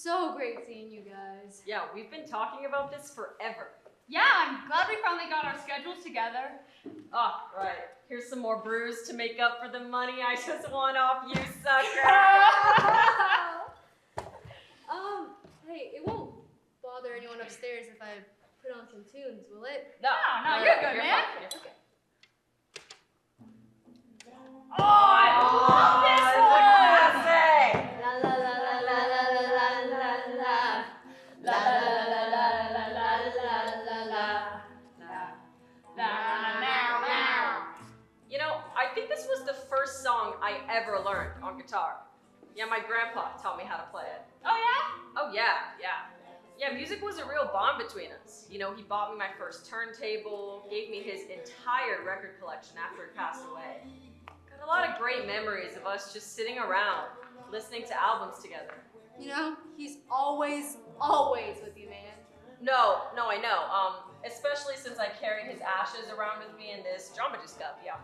so great seeing you guys. Yeah, we've been talking about this forever. Yeah, I'm glad we finally got our schedules together. Oh, right. Here's some more brews to make up for the money I just won off you, sucker. Hey, it won't bother anyone upstairs if I put on some tunes, will it? No, you're good, man. Fine. Okay. Oh, I love this one! Classic! La la la la la la la la la la la. You know, I think this was the first song I ever learned on guitar. Yeah, my grandpa taught me how to play it. Oh yeah? Oh yeah. Yeah, music was a real bond between us. You know, he bought me my first turntable, gave me his entire record collection after he passed away. Got a lot of great memories of us just sitting around, listening to albums together. You know, he's always with you, man. No, I know. Especially since I carry his ashes around with me in this Jamba Juice cup, yeah.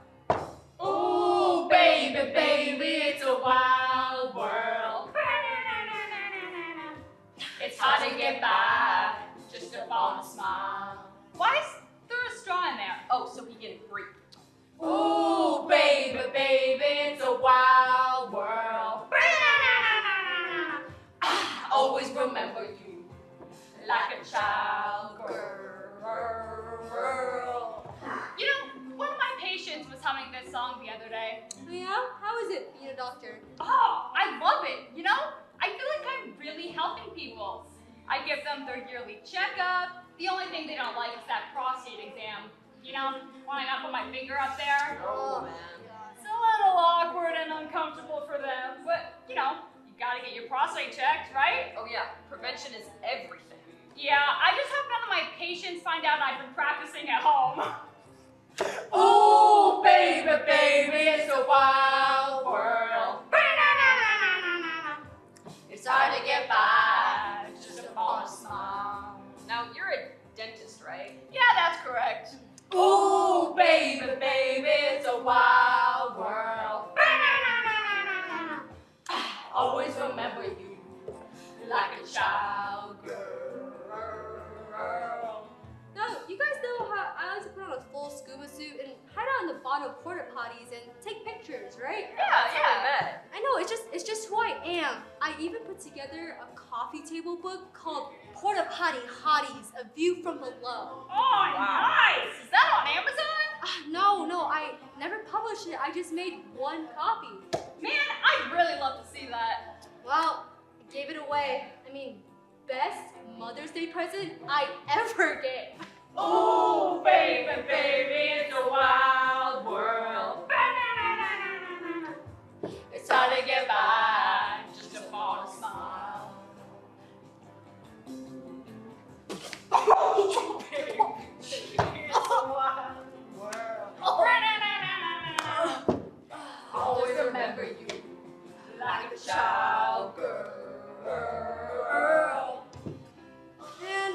Ooh, baby, it's a wild world. It's hard to get by, just upon a smile. Why is there a straw in there? Oh, so he can breathe. Ooh, baby, it's a wild world. Always remember you like a child girl. You know, one of my patients was humming this song the other day. Oh yeah? How is it being a doctor? Oh, I love it. You know, I feel like I'm really helping people. I give them their yearly checkup. The only thing they don't like is that prostate exam. You know, when I put my finger up there. Oh, man. It's a little awkward and uncomfortable for them, but you know, you gotta get your prostate checked, right? Oh yeah, prevention is everything. Yeah, I just hope none of my patients find out I've been practicing at home. Ooh, baby, it's a wild world. It's hard to get by, just upon a smile. Now, you're a dentist, right? Yeah, that's correct. Ooh, baby, it's a wild world. Always remember you like a child girl. No, you guys know how I like to put on a full scuba suit and hide out in the bottom of porta potties and take pictures, right? That's how we met. I know, it's just who I am. I even put together a coffee table book called Porta Potty Hotties, A View from Below. Oh, nice! Is that on Amazon? No, I never published it. I just made one copy. Man, I'd really love to see that. Well, I gave it away. I mean, best Mother's Day present I ever gave. Ooh, baby, it's a wild world. It's hard to get by, just upon a smile. Oh, baby, it's a wild world. Always remember you like a child girl. Man,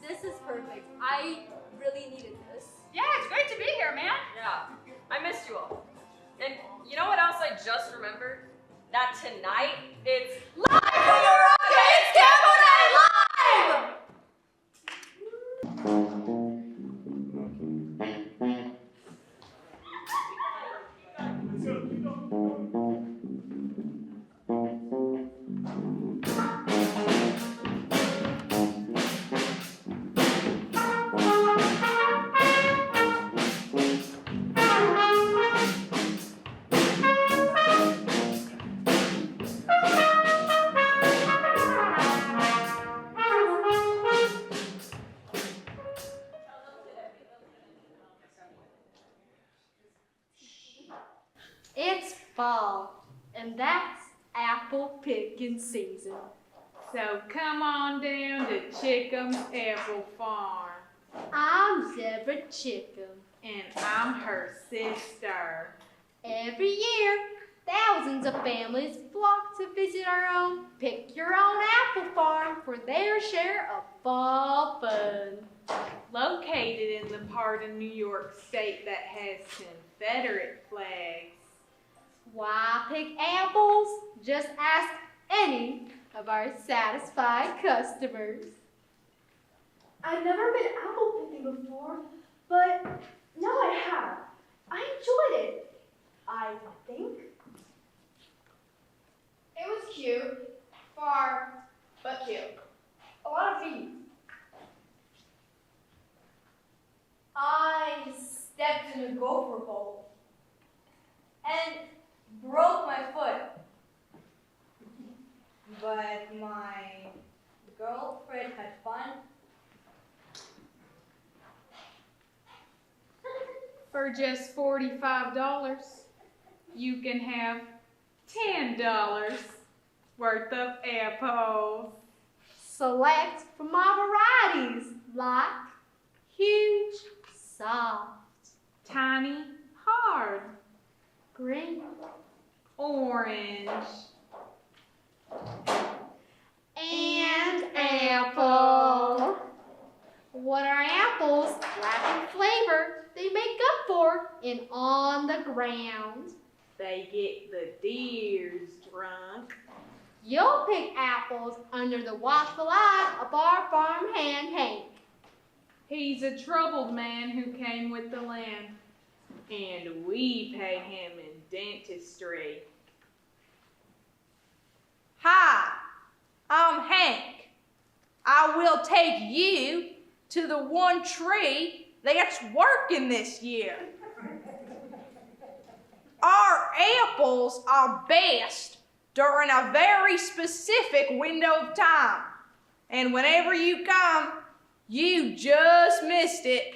this is perfect. I really needed this. Yeah, it's great to be here, man. Yeah, I missed you all. And you know what else I just remembered? That tonight, it's live from the Rocket! It's Campo Night Live! It's fall, and that's apple picking season. So come on down to Chickham's Apple Farm. I'm Zebra Chicken. And I'm her sister. Every year, thousands of families flock to visit our own Pick Your Own Apple Farm for their share of fall fun. Located in the part of New York State that has Confederate flags. Why pick apples? Just ask any of our satisfied customers. I've never been apple picking before, but now I have. I enjoyed it, I think. It was cute. Far, but cute. A lot of feet. I stepped in a gopher hole and broke my foot. But my girlfriend had fun. For just $45, you can have $10 worth of apples. Select from our varieties like huge, soft, Tiny, hard, green, orange, and apple. What are apples lacking flavor they make up for in on the ground? they get the deers drunk. You'll pick apples under the watchful eye of our farm hand Hank. He's a troubled man who came with the land, and we pay him in dentistry. Hi, I'm Hank. I will take you to the one tree that's working this year. Our apples are best during a very specific window of time. And whenever you come, you just missed it.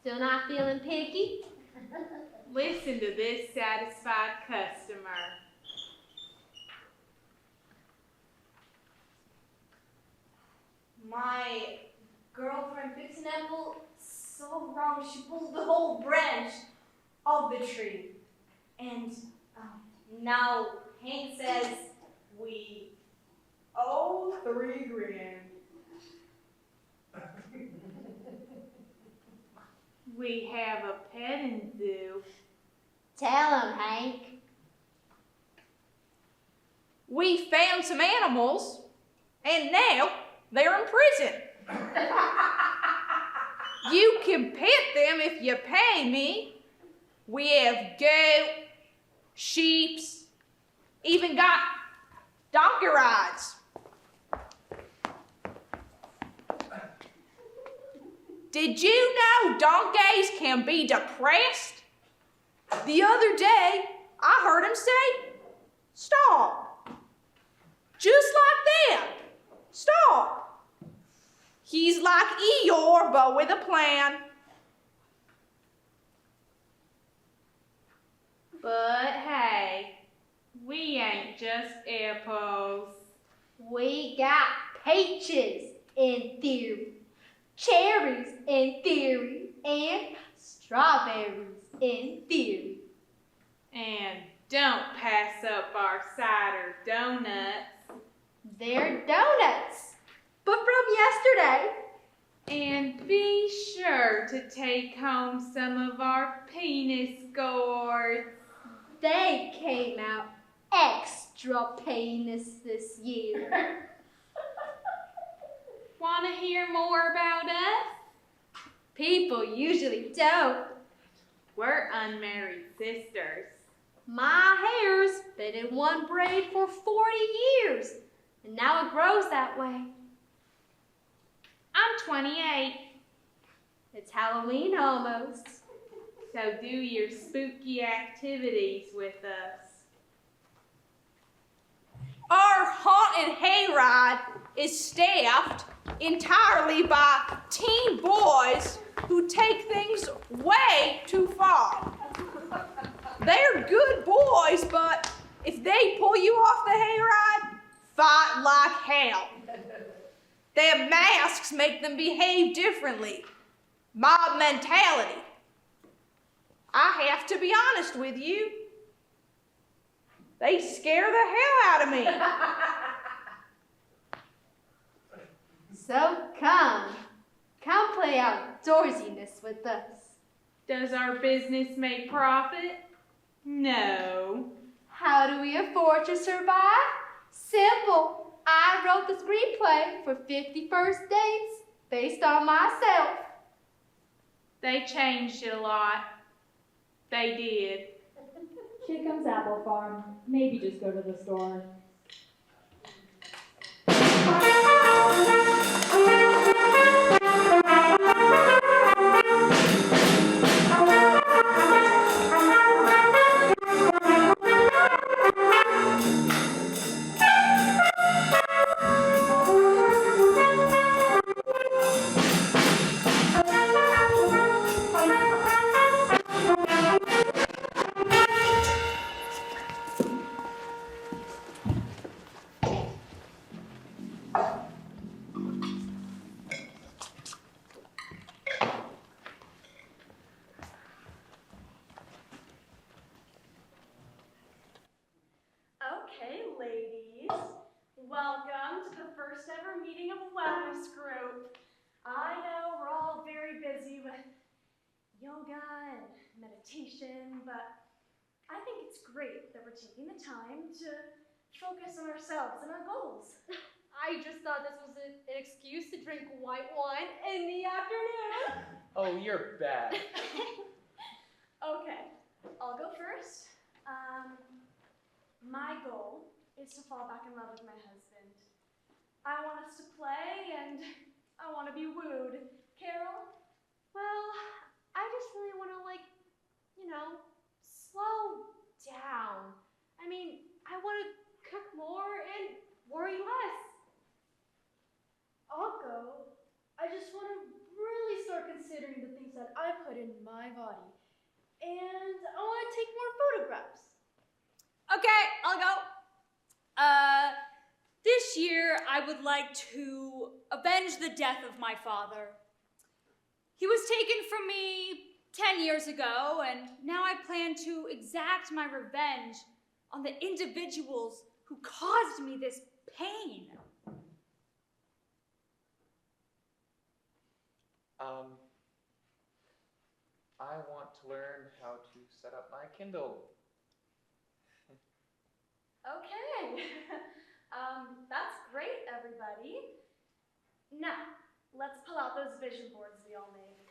Still not feeling picky? Listen to this satisfied customer. My girlfriend picked an apple so wrong she pulled the whole branch of the tree. And now Hank says we owe $3,000. We have a petting zoo. Tell him, Hank. We found some animals, and now they're in prison. You can pet them if you pay me. We have goat, sheep, even got donkey rides. Did you know donkeys can be depressed? The other day, I heard him say, "Stop." Just like that. Stop. He's like Eeyore, but with a plan. But hey, we ain't just apples. We got peaches in theory, cherries in theory, and strawberries in theory. And don't pass up our cider donuts. They're donuts, but from yesterday. And be sure to take home some of our penis gourds. They came out extra penis this year. Want to hear more about us? People usually don't. We're unmarried sisters. My hair's been in one braid for 40 years, and now it grows that way. I'm 28, It's Halloween almost. so do your spooky activities with us. Our haunted hayride is staffed entirely by teen boys who take things way too far. They're good boys, but if they pull you off the hayride, fight like hell. Their masks make them behave differently. Mob mentality. I have to be honest with you. They scare the hell out of me. So come play outdoorsiness with us. Does our business make profit? No. How do we afford to survive? Simple. I wrote the screenplay for 50 First Dates based on myself. They changed it a lot. They did. Here comes Apple Farm. Maybe just go to the store. Okay, ladies, welcome to the first ever meeting of a wellness group. I know we're all very busy with yoga and meditation, but I think it's great that we're taking the time to focus on ourselves and our goals. I just thought this was an excuse to drink white wine in the afternoon. Oh, you're bad. Okay, I'll go first. My goal is to fall back in love with my husband. I want us to play and I want to be wooed. Carol? Well, I just really want to, slow down. I mean, I want to cook more and worry less. I'll go. I just want to really start considering the things that I put in my body. And I want to take more photographs. Okay, I'll go. This year I would like to avenge the death of my father. He was taken from me 10 years ago, and now I plan to exact my revenge on the individuals who caused me this pain. I want to learn how to set up my Kindle. Okay. That's great, everybody. Now, let's pull out those vision boards we all made.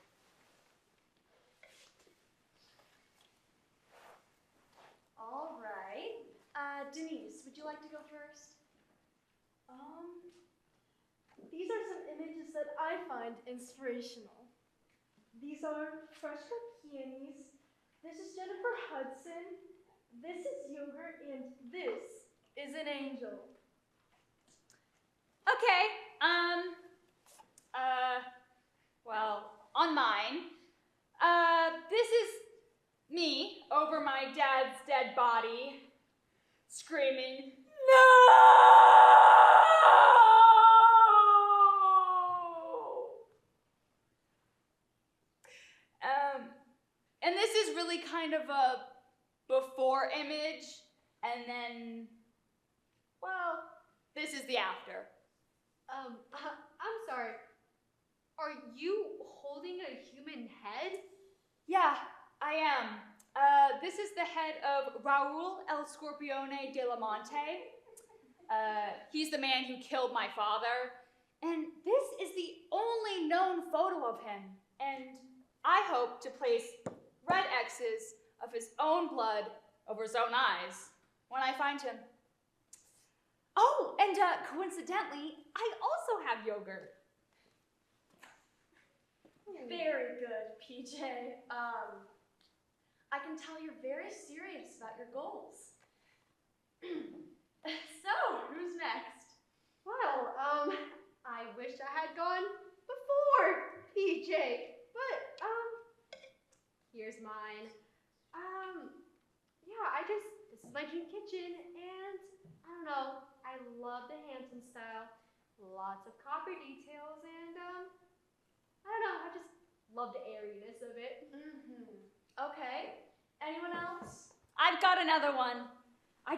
All right. Denise, would you like to go first? These are some images that I find inspirational. These are fresh cut peonies. This is Jennifer Hudson. This is yogurt, and this is an angel. Okay, well, on mine, this is me over my dad's dead body, screaming, "No!" And this is really kind of a before image, and then, well, this is the after. I'm sorry. Are you holding a human head? Yeah, I am. This is the head of Raul El Scorpione de la Monte. He's the man who killed my father. And this is the only known photo of him. And I hope to place red X's of his own blood over his own eyes when I find him. Oh, and coincidentally, I also have yogurt. Very good, PJ. I can tell you're very serious about your goals. So, who's next? Well, I wish I had gone before PJ, but, here's mine. Yeah, this is my dream kitchen, and I don't know, I love the Hampton style. Lots of copper details, and, I don't know, I just love the airiness of it. Okay. Anyone else? I've got another one. I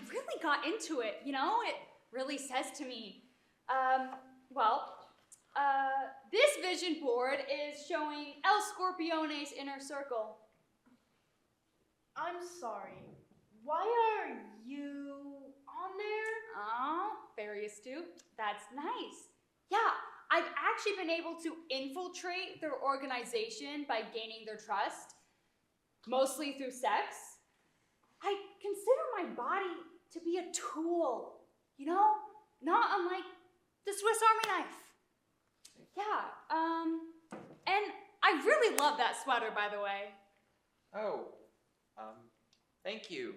really got into it, you know? It really says to me. This vision board is showing El Scorpione's inner circle. I'm sorry. Why are you on there? Oh, very astute. That's nice. Yeah, I've actually been able to infiltrate their organization by gaining their trust, mostly through sex. I consider my body to be a tool, you know? Not unlike the Swiss Army knife. Yeah, and I really love that sweater, by the way. Oh, thank you.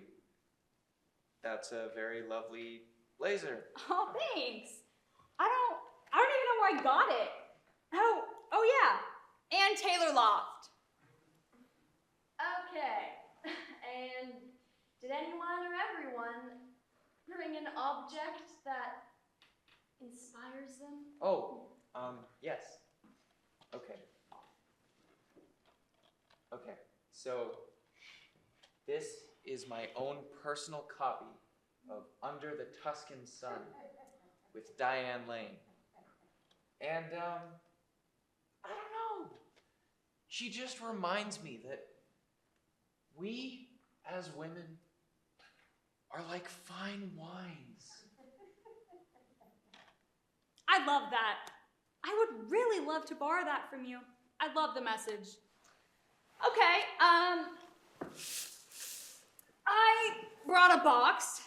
That's a very lovely blazer. Oh, thanks. I don't even know where I got it. Oh yeah, and Taylor Loft. Okay. And did anyone or everyone bring an object that inspires them? Oh, yes. Okay. Okay, so this is my own personal copy of Under the Tuscan Sun with Diane Lane. And, I don't know. She just reminds me that we, as women, are like fine wines. I love that. I would really love to borrow that from you. I love the message. Okay, I brought a box.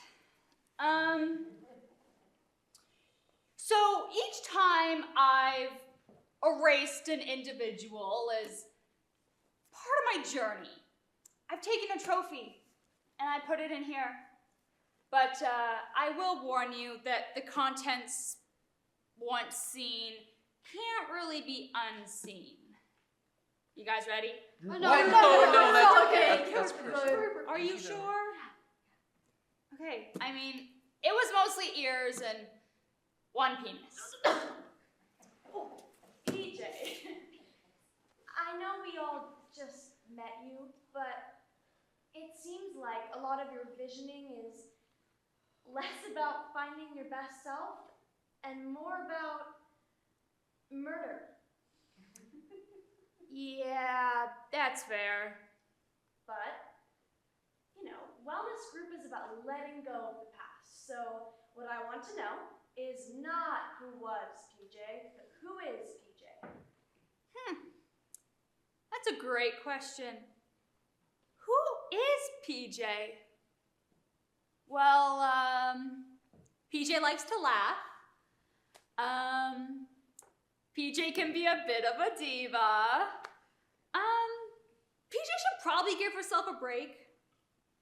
So each time I've erased an individual as part of my journey, I've taken a trophy and I put it in here. But I will warn you that the contents, once seen, can't really be unseen. You guys ready? No, no, okay. that's personal. Are you sure? Okay, I mean, it was mostly ears and one penis. PJ, I know we all just met you, but it seems like a lot of your visioning is less about finding your best self and more about murder. Yeah, that's fair. But, wellness group is about letting go of the past. So what I want to know is not who was PJ, but who is PJ? That's a great question. Who is PJ? Well, PJ likes to laugh. PJ can be a bit of a diva. PJ should probably give herself a break.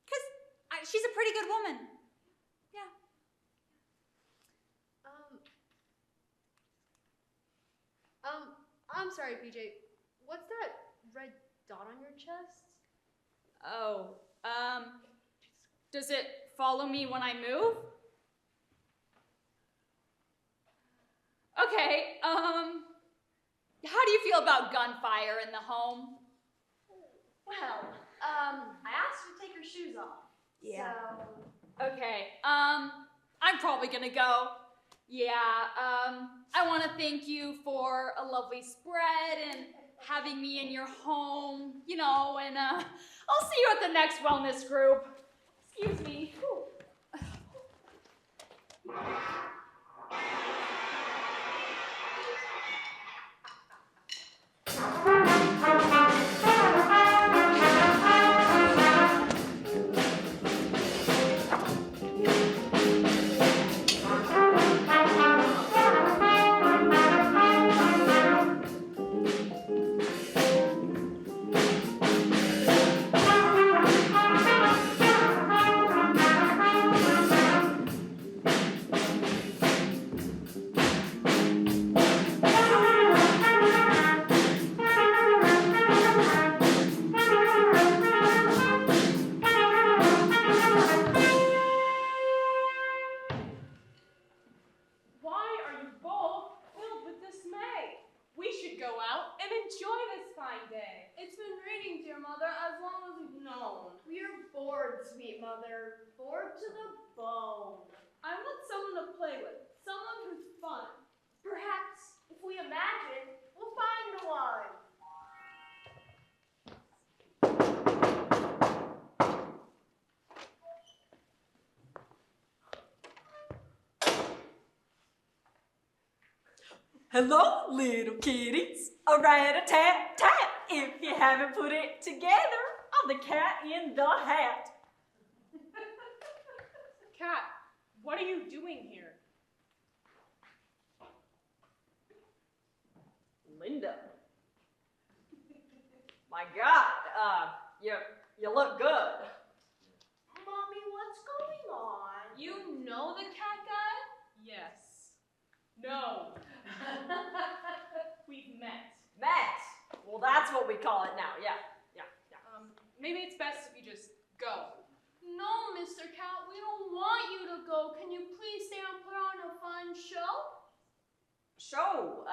Because she's a pretty good woman. Yeah. I'm sorry, PJ. What's that red dot on your chest? Oh, does it follow me when I move? Okay, how do you feel about gunfire in the home? Well, I asked her to take her shoes off. Yeah. So, Okay, I'm probably gonna go. Yeah, I want to thank you for a lovely spread and having me in your home, and I'll see you at the next wellness group. Excuse me. Why are you both filled with dismay? We should go out and enjoy this fine day. It's been raining, dear mother, as long as we've known. we're bored, sweet mother. Bored to the bone. I want someone to play with, someone who's fun. Perhaps if we imagine Hello, little kitties. A rat-a-tat-tat. If you haven't put it together, I'm the cat in the hat. Cat, what are you doing here? Linda. My God, you look good. Mommy, what's going on? You know the cat guy? Yes. No. We've met. Met. Well, that's what we call it now. Yeah. Maybe it's best if you just go. No, Mr. Cat, we don't want you to go. Can you please stay and put on a fun show? Show.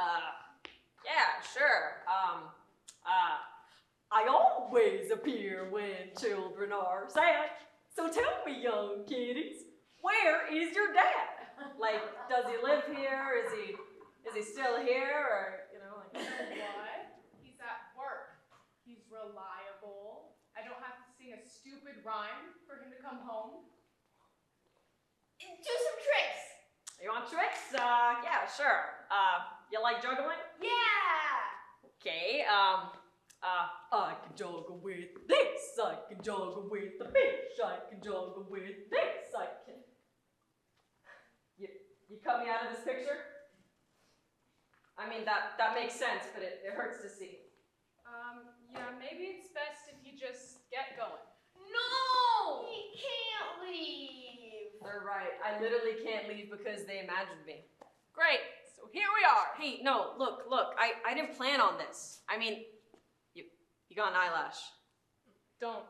Yeah, sure. I always appear when children are sad. So tell me, young kiddies, where is your dad? Like, does he live here? Is he still here? Or, like... What? He's at work. He's reliable. I don't have to sing a stupid rhyme for him to come home. Do some tricks. You want tricks? Yeah, sure. You like juggling? Yeah. Okay, I can juggle with this, I can juggle with the fish, I can juggle with this, I can... You cut me out of this picture? I mean, that makes sense, but it hurts to see. Yeah, maybe it's best if you just get going. No! We can't leave. They're right, I literally can't leave because they imagined me. Great, so here we are. Hey, no, look, I didn't plan on this. I mean, you got an eyelash. Don't.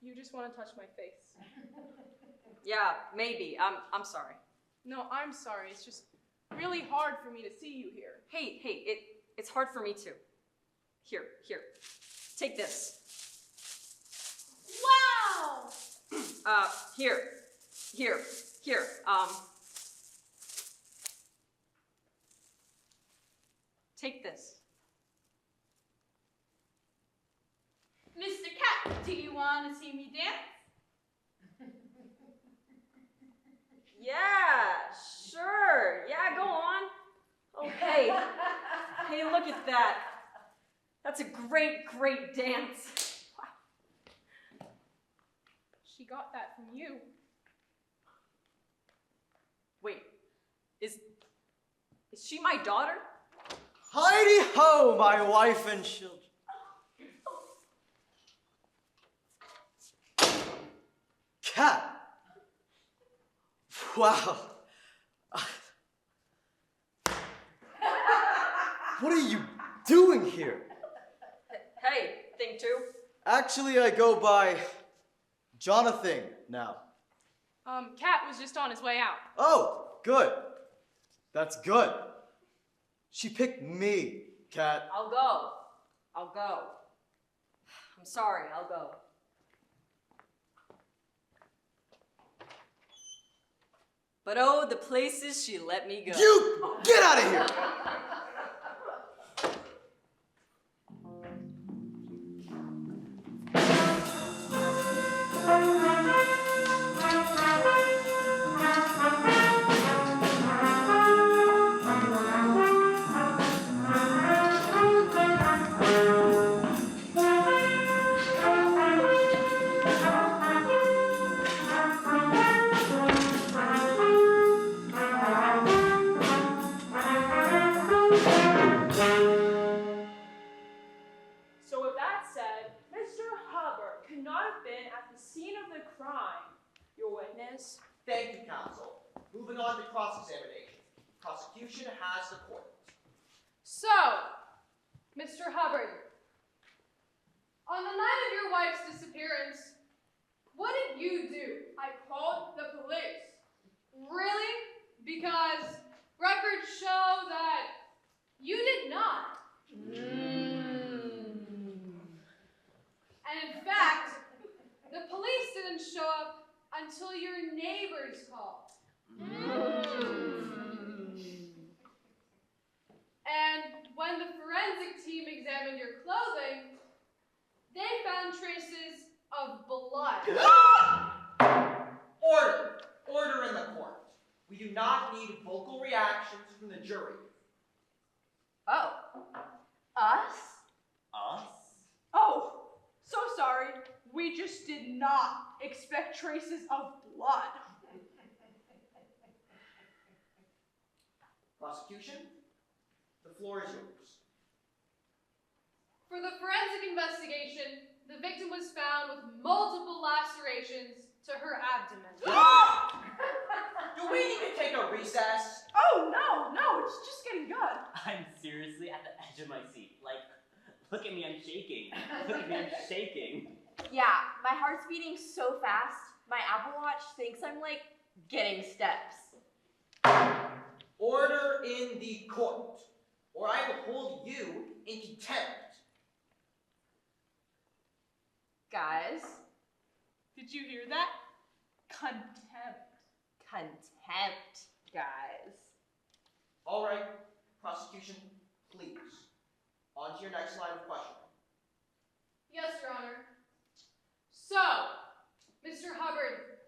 You just want to touch my face. Yeah, maybe, I'm sorry. No, I'm sorry. It's just really hard for me to see you here. Hey, it's hard for me too. Here, take this. Wow! Here, take this. Mr. Cat, do you want to see me dance? Yeah, sure. Yeah, go on. Oh, hey, look at that. That's a great dance. She got that from you. Wait, is she my daughter? Heidi ho, my wife and children. Cat. Wow. What are you doing here? Hey, thing two. Actually, I go by Jonathan now. Cat was just on his way out. Oh, good. That's good. She picked me, Cat. I'll go. I'm sorry, I'll go. But oh, the places she let me go. You get out of here! So with that said, Mr. Hubbard could not have been at the scene of the crime. Your witness? Thank you, counsel. Moving on to cross-examination. Prosecution has the court. So, Mr. Hubbard, on the night of your wife's disappearance, what did you do? I called the police. Really? Because records show that you did not. And in fact, the police didn't show up until your neighbors called. And when the forensic team examined your clothing, they found traces of blood. Order in the court. We do not need vocal reactions from the jury. Us? Us? Oh, so sorry. We just did not expect traces of blood. Prosecution, the floor is yours. For the forensic investigation, the victim was found with multiple lacerations to her abdomen. Do we need to take a recess? Oh, no, it's just getting good. I'm seriously at the edge of my seat. Like, look at me, I'm shaking. Look at me, I'm shaking. Yeah, my heart's beating so fast, my Apple Watch thinks I'm like getting steps. Order in the court, or I will hold you in contempt. Guys, Did you hear that? Contempt. contempt, guys. All right, prosecution, please. On to your next line of questioning. Yes, Your Honor. So, Mr. Hubbard,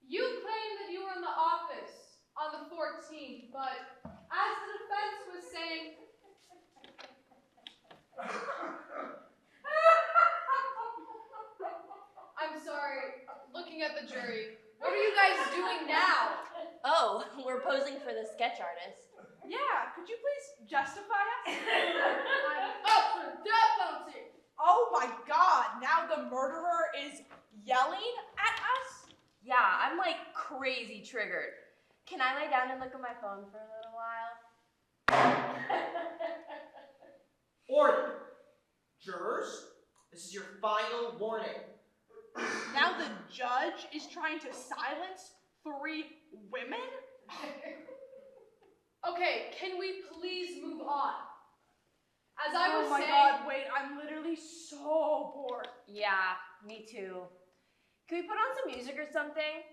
you claim that you were in the office on the 14th, but as the defense was saying... I'm sorry, looking at the jury. What are you guys doing now? Oh, we're posing for the sketch artist. Yeah, could you please justify us? I'm up for death penalty. Oh my god, now the murderer is yelling at us? Yeah, I'm like crazy triggered. Can I lay down and look at my phone for a little while? Order. Jurors, this is your final warning. Now the judge is trying to silence 3 women? Okay, can we please move on? As I was Oh my saying... god, wait, I'm literally so bored. Yeah, me too. Can we put on some music or something?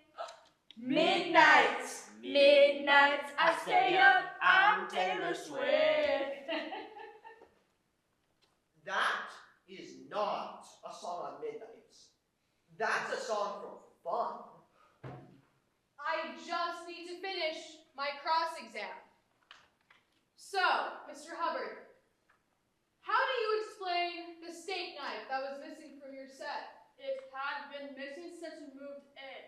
Midnights, midnights, I stay up, I'm Taylor Swift. That is not a song on Midnights. That's a song for fun. I just need to finish my cross-exam. So, Mr. Hubbard, how do you explain the steak knife that was missing from your set? It had been missing since we moved in.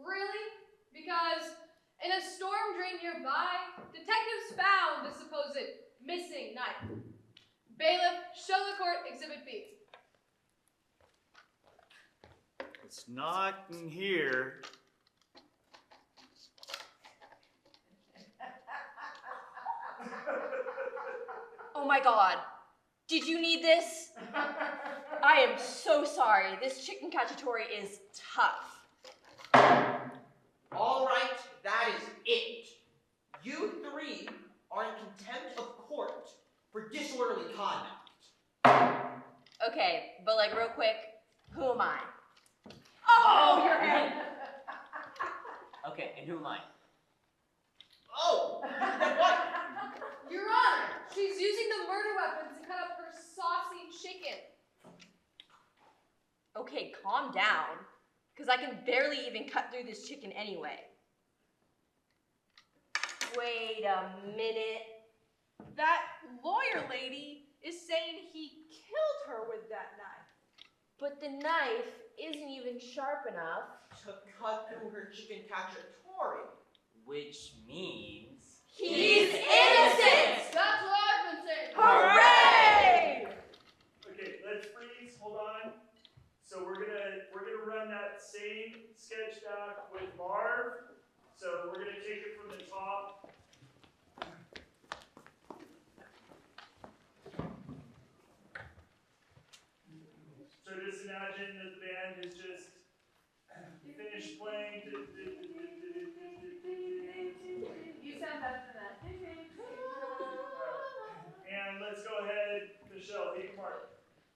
Really? Because in a storm drain nearby, detectives found the supposed missing knife. Bailiff, show the court Exhibit B. It's not in here. Oh my god. Did you need this? I am so sorry. This chicken cacciatore is tough. All right, that is it. You 3 are in contempt of court for disorderly conduct. Okay, but like real quick, who am I? Oh, your head. Okay, and who am I? Oh, then what? Your Honor, she's using the murder weapon to cut up her saucy chicken. Okay, calm down, because I can barely even cut through this chicken anyway. Wait a minute. That lawyer lady is saying he killed her with that knife. But the knife isn't even sharp enough To cut through her chicken cacciatore. Which means... He's innocent! That's what I've been saying. Hooray! Okay, let's freeze. Hold on. So we're gonna run that same sketch doc with Marv. So we're gonna take it from the top. So just imagine that the band has just finished playing. You sound better than that. And let's go ahead, Michelle, take Mark.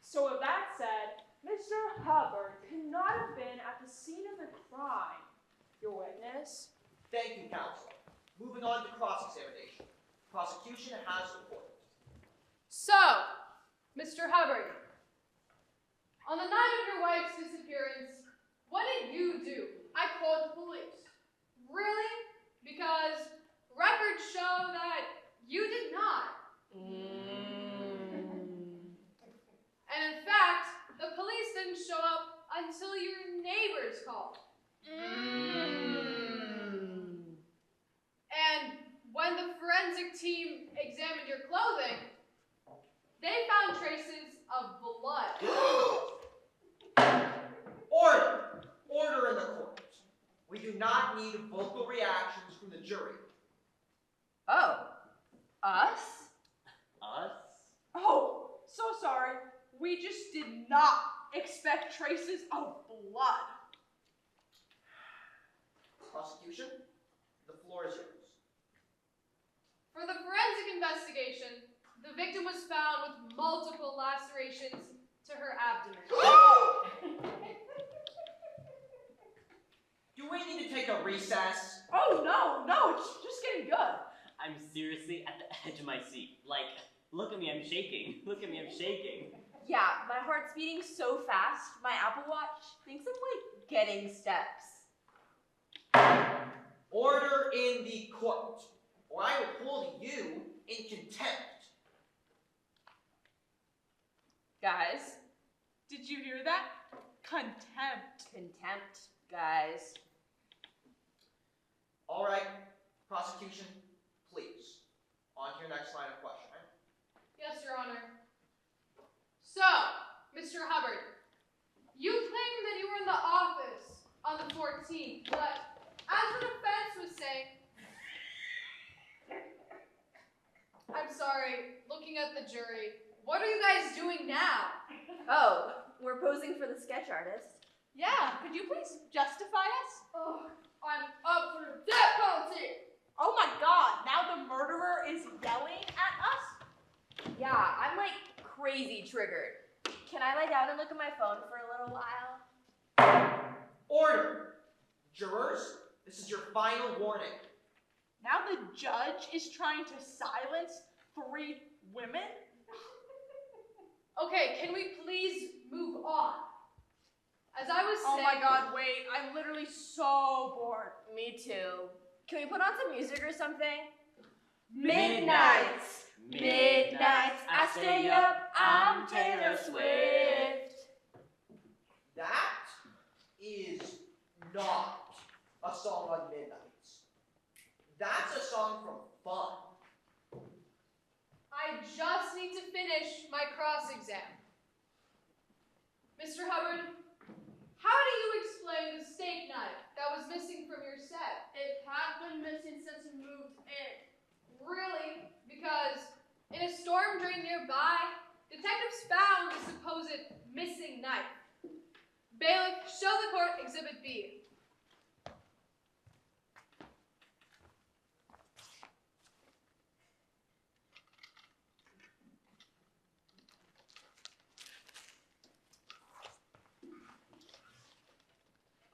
So with that said, Mr. Hubbard could not have been at the scene of the crime. Your witness? Thank you, counsel. Moving on to cross-examination. Prosecution has reported. So, Mr. Hubbard, on the night of your wife's disappearance, what did you do? I called the police. Really? Because records show that you did not. is called. And when the forensic team examined your clothing, they found traces of blood. Order! Order in the court. We do not need vocal reactions from the jury. Oh, us? Us? Oh, so sorry. We just did not expect traces of blood. Prosecution, the floor is yours. For the forensic investigation, the victim was found with multiple lacerations to her abdomen. Do we need to take a recess? Oh, no, it's just getting good. I'm seriously at the edge of my seat. Like, look at me, I'm shaking. Look at me, I'm shaking. Yeah, my heart's beating so fast, my Apple Watch thinks I'm like getting steps. Order in the court, or I will hold you in contempt. Guys. Did you hear that? Contempt. Contempt, guys. All right, prosecution, please. On to your next line of questioning. Yes, Your Honor. So, Mr. Hubbard, you claim that you were in the office on the 14th, but as the defense was saying, I'm sorry, looking at the jury, what are you guys doing now? Oh, we're posing for the sketch artist. Yeah, could you please justify us? Oh, I'm up for the death penalty! Oh my god, now the murderer is yelling at us? Yeah, I'm like crazy triggered. Can I lie down and look at my phone for a little while? Order! Jurors, this is your final warning. Now the judge is trying to silence 3 women? Okay, can we please move on? As I was saying... Oh my god, wait, I'm literally so bored. Me too. Can we put on some music or something? Midnights, Midnights, I stay up, I'm Taylor Swift. That is not a song on Midnights. That's a song from Fun. I just need to finish my cross-exam. Mr. Hubbard, how do you explain the steak knife that was missing from your set? It had been missing since we moved in. Really? Because in a storm drain nearby, detectives found the supposed missing knife. Bailiff, show the court Exhibit B.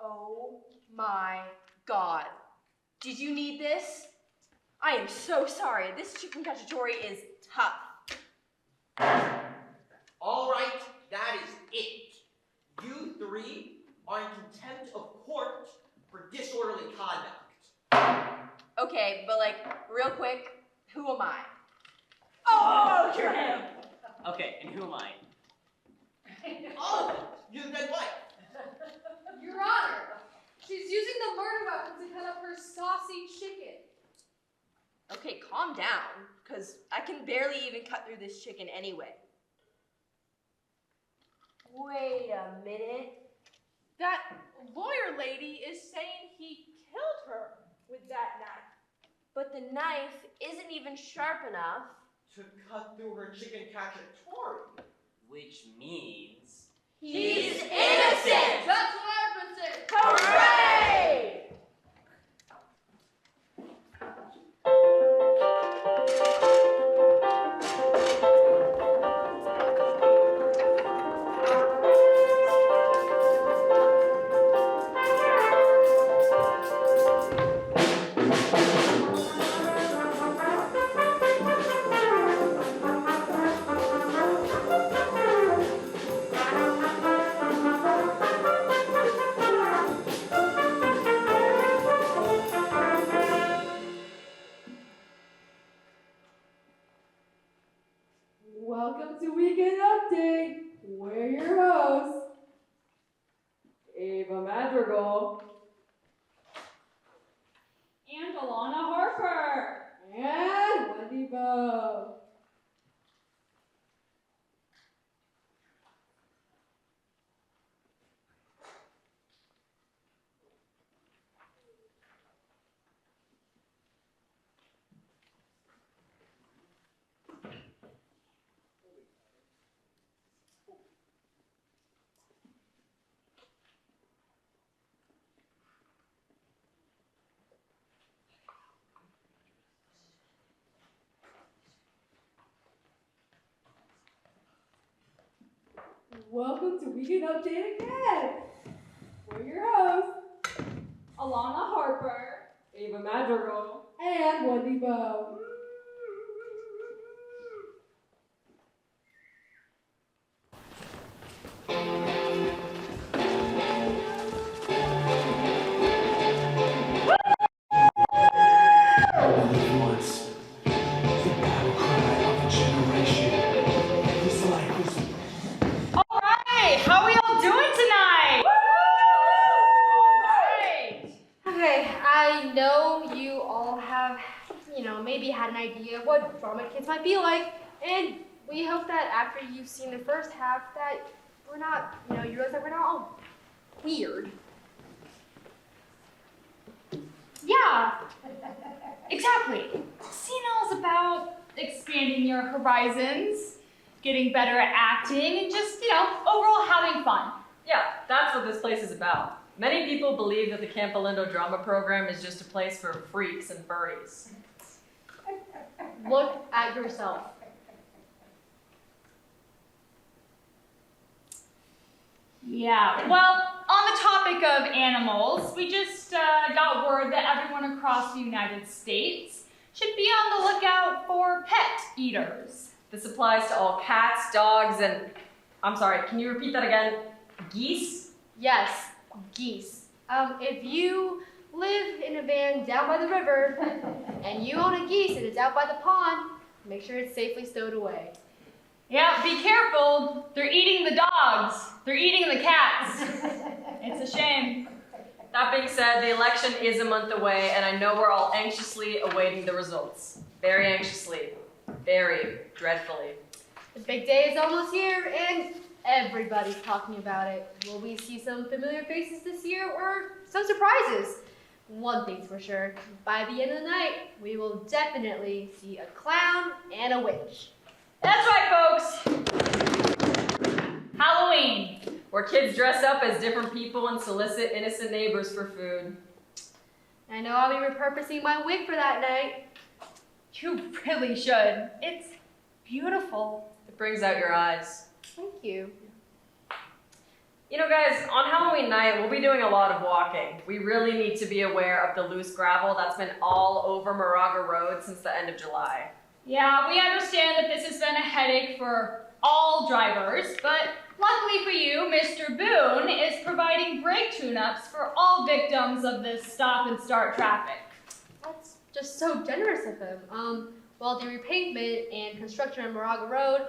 Oh my god. Did you need this? I am so sorry. This chicken cacciatore is tough. All right, that is it. You 3 are in contempt of court for disorderly conduct. Okay, but like, real quick, who am I? Oh, you're him. Okay, and who am I? Oh, you're the dead wife. Your Honor, she's using the murder weapon to cut up her saucy chicken. Okay, calm down, because I can barely even cut through this chicken anyway. Wait a minute. That lawyer lady is saying he killed her with that knife. But the knife isn't even sharp enough to cut through her chicken cacciatore. Which means... He's innocent! That's what I've been saying. Hooray! Welcome to Weekend Update. We're your hosts, Ava Madrigal Welcome to Weekend Update again. We're your hosts, Alana Harper, Ava Madrigal, and Wendy Bowe. Alright, how are we all doing tonight? Alright. Okay, I know you all have, maybe had an idea of what drama kids might be like, and we hope that after you've seen the first half that we're not, you realize that we're not all weird. Yeah, exactly. CNL's about expanding your horizons, getting better at acting, and just, overall having fun. Yeah, that's what this place is about. Many people believe that the Campo drama program is just a place for freaks and furries. Look at yourself. Yeah, well, on the topic of animals, we just got word that everyone across the United States should be on the lookout for pet eaters. This applies to all cats, dogs, and... I'm sorry, can you repeat that again? Geese? Yes, geese. If you live in a van down by the river and you own a geese and it's out by the pond, make sure it's safely stowed away. Yeah, be careful. They're eating the dogs. They're eating the cats. It's a shame. That being said, the election is a month away, and I know we're all anxiously awaiting the results. Very anxiously. Very dreadfully. The big day is almost here, and everybody's talking about it. Will we see some familiar faces this year, or some surprises? One thing's for sure, by the end of the night, we will definitely see a clown and a witch. That's right, folks. Halloween. Where kids dress up as different people and solicit innocent neighbors for food. I know I'll be repurposing my wig for that night. You really should. It's beautiful. It brings out your eyes. Thank you. You know, guys, on Halloween night, we'll be doing a lot of walking. We really need to be aware of the loose gravel that's been all over Moraga Road since the end of July. Yeah, we understand that this has been a headache for all drivers, but luckily for you, Mr. Boone is providing brake tune-ups for all victims of this stop-and-start traffic. That's just so generous of him. Well, the repavement and construction on Moraga Road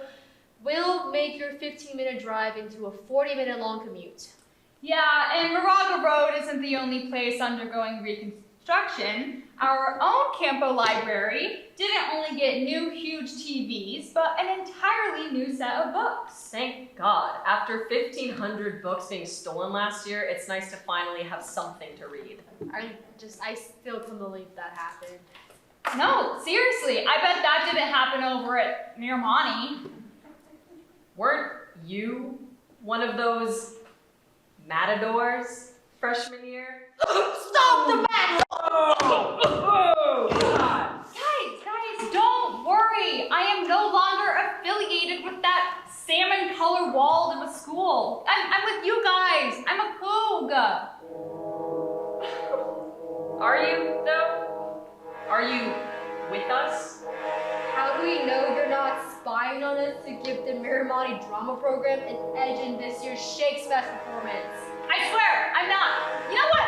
will make your 15-minute drive into a 40-minute long commute. Yeah, and Moraga Road isn't the only place undergoing reconstruction. Our own Campo library didn't only get new huge TVs, but an entirely new set of books. Thank God. After 1,500 books being stolen last year, it's nice to finally have something to read. I still can't believe that happened. No, seriously, I bet that didn't happen over at Miramani. Weren't you one of those matadors freshman year? Stop the matador! Guys, don't worry. I am no longer affiliated with that salmon color wall of a school. I'm with you guys. I'm a Coug. Are you, though? Are you with us? How do we know you're not spying on us to give the Miramani drama program an edge in this year's Shakespeare performance? I swear, I'm not. You know what?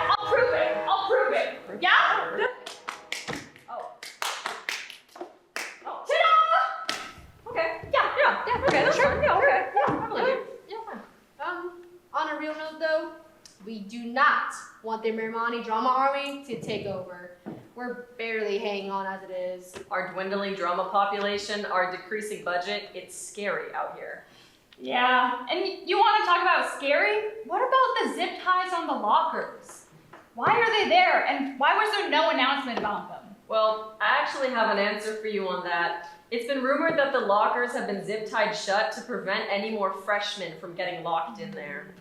I'll prove it. Yeah? Ta-da! Okay. Yeah. Okay, that's fine. Yeah, okay. Yeah, I believe you. Yeah, fine. On a real note though, we do not want the Miramani drama army to take over. We're barely hanging on as it is. Our dwindling drama population, our decreasing budget, it's scary out here. Yeah, and you want to talk about scary? What about the zip ties on the lockers? Why are they there, and why was there no announcement about them? Well, I actually have an answer for you on that. It's been rumored that the lockers have been zip-tied shut to prevent any more freshmen from getting locked in there.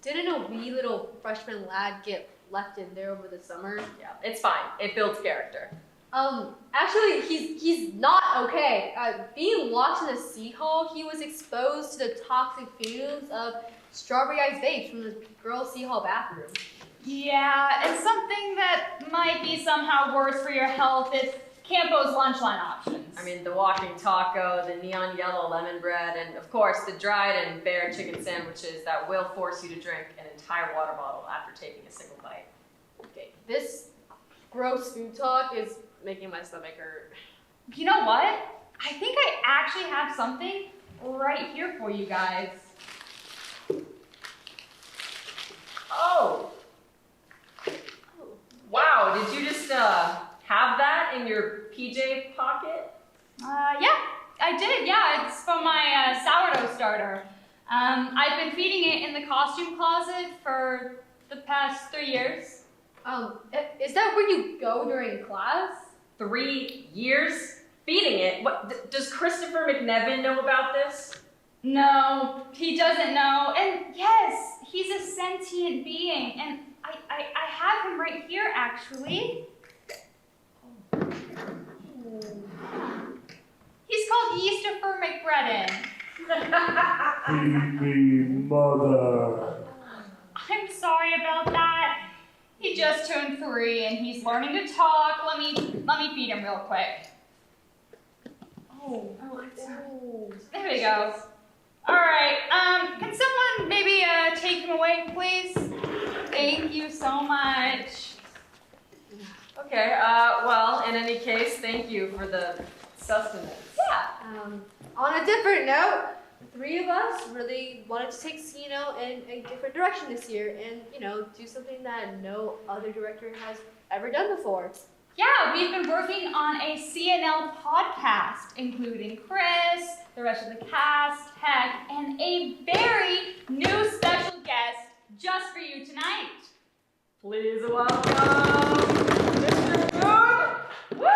Didn't a wee little freshman lad get left in there over the summer? Yeah, it's fine. It builds character. Actually, he's not okay. Being locked in a sea hall, he was exposed to the toxic fumes of strawberry ice vapes from the girls' sea hall bathroom. Yeah, and something that might be somehow worse for your health is Campo's lunch line options. I mean, the walking taco, the neon yellow lemon bread, and of course the dried and bare chicken sandwiches that will force you to drink an entire water bottle after taking a single bite. Okay, this gross food talk is making my stomach hurt. You know what? I think I actually have something right here for you guys. Oh! Wow, did you just have that in your PJ pocket? Yeah, I did. Yeah, it's from my sourdough starter. I've been feeding it in the costume closet for the past 3 years. Is that where you go during class? 3 years? Feeding it? What, does Christopher McNevin know about this? No, he doesn't know. And yes, he's a sentient being, and I have him right here, actually. He's called Eastifer McBredden. Feed me, mother. I'm sorry about that. He just turned 3 and he's learning to talk. Let me feed him real quick. There we go. All right. Can someone maybe take him away, please? Thank you so much. Okay, well, in any case, thank you for the sustenance. Yeah. On a different note, the 3 of us really wanted to take CNL in a different direction this year and, do something that no other director has ever done before. Yeah, we've been working on a CNL podcast, including Chris, the rest of the cast, Heck, and a very new special guest just for you tonight. Please welcome Mr. Boone! Woo!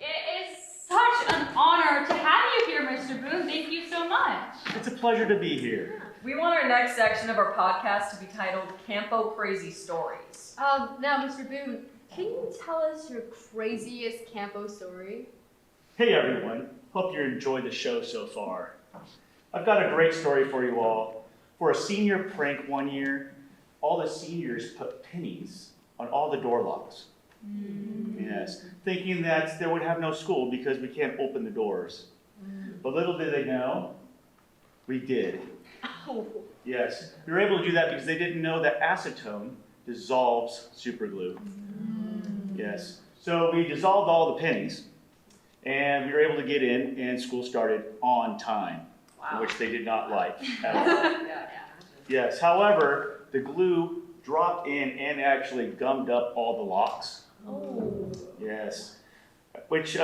It is such an honor to have you here, Mr. Boone. Thank you so much. It's a pleasure to be here. We want our next section of our podcast to be titled Campo Crazy Stories. Now, Mr. Boone, can you tell us your craziest Campo story? Hey everyone, hope you enjoyed the show so far. I've got a great story for you all. For a senior prank one year, all the seniors put pennies on all the door locks. Yes, thinking that they would have no school because we can't open the doors. But little did they know, we did. Yes, we were able to do that because they didn't know that acetone dissolves superglue. Yes, so we dissolved all the pennies, and we were able to get in, and school started on time, which they did not like at all. Yes, however, the glue dropped in and actually gummed up all the locks. Yes, which,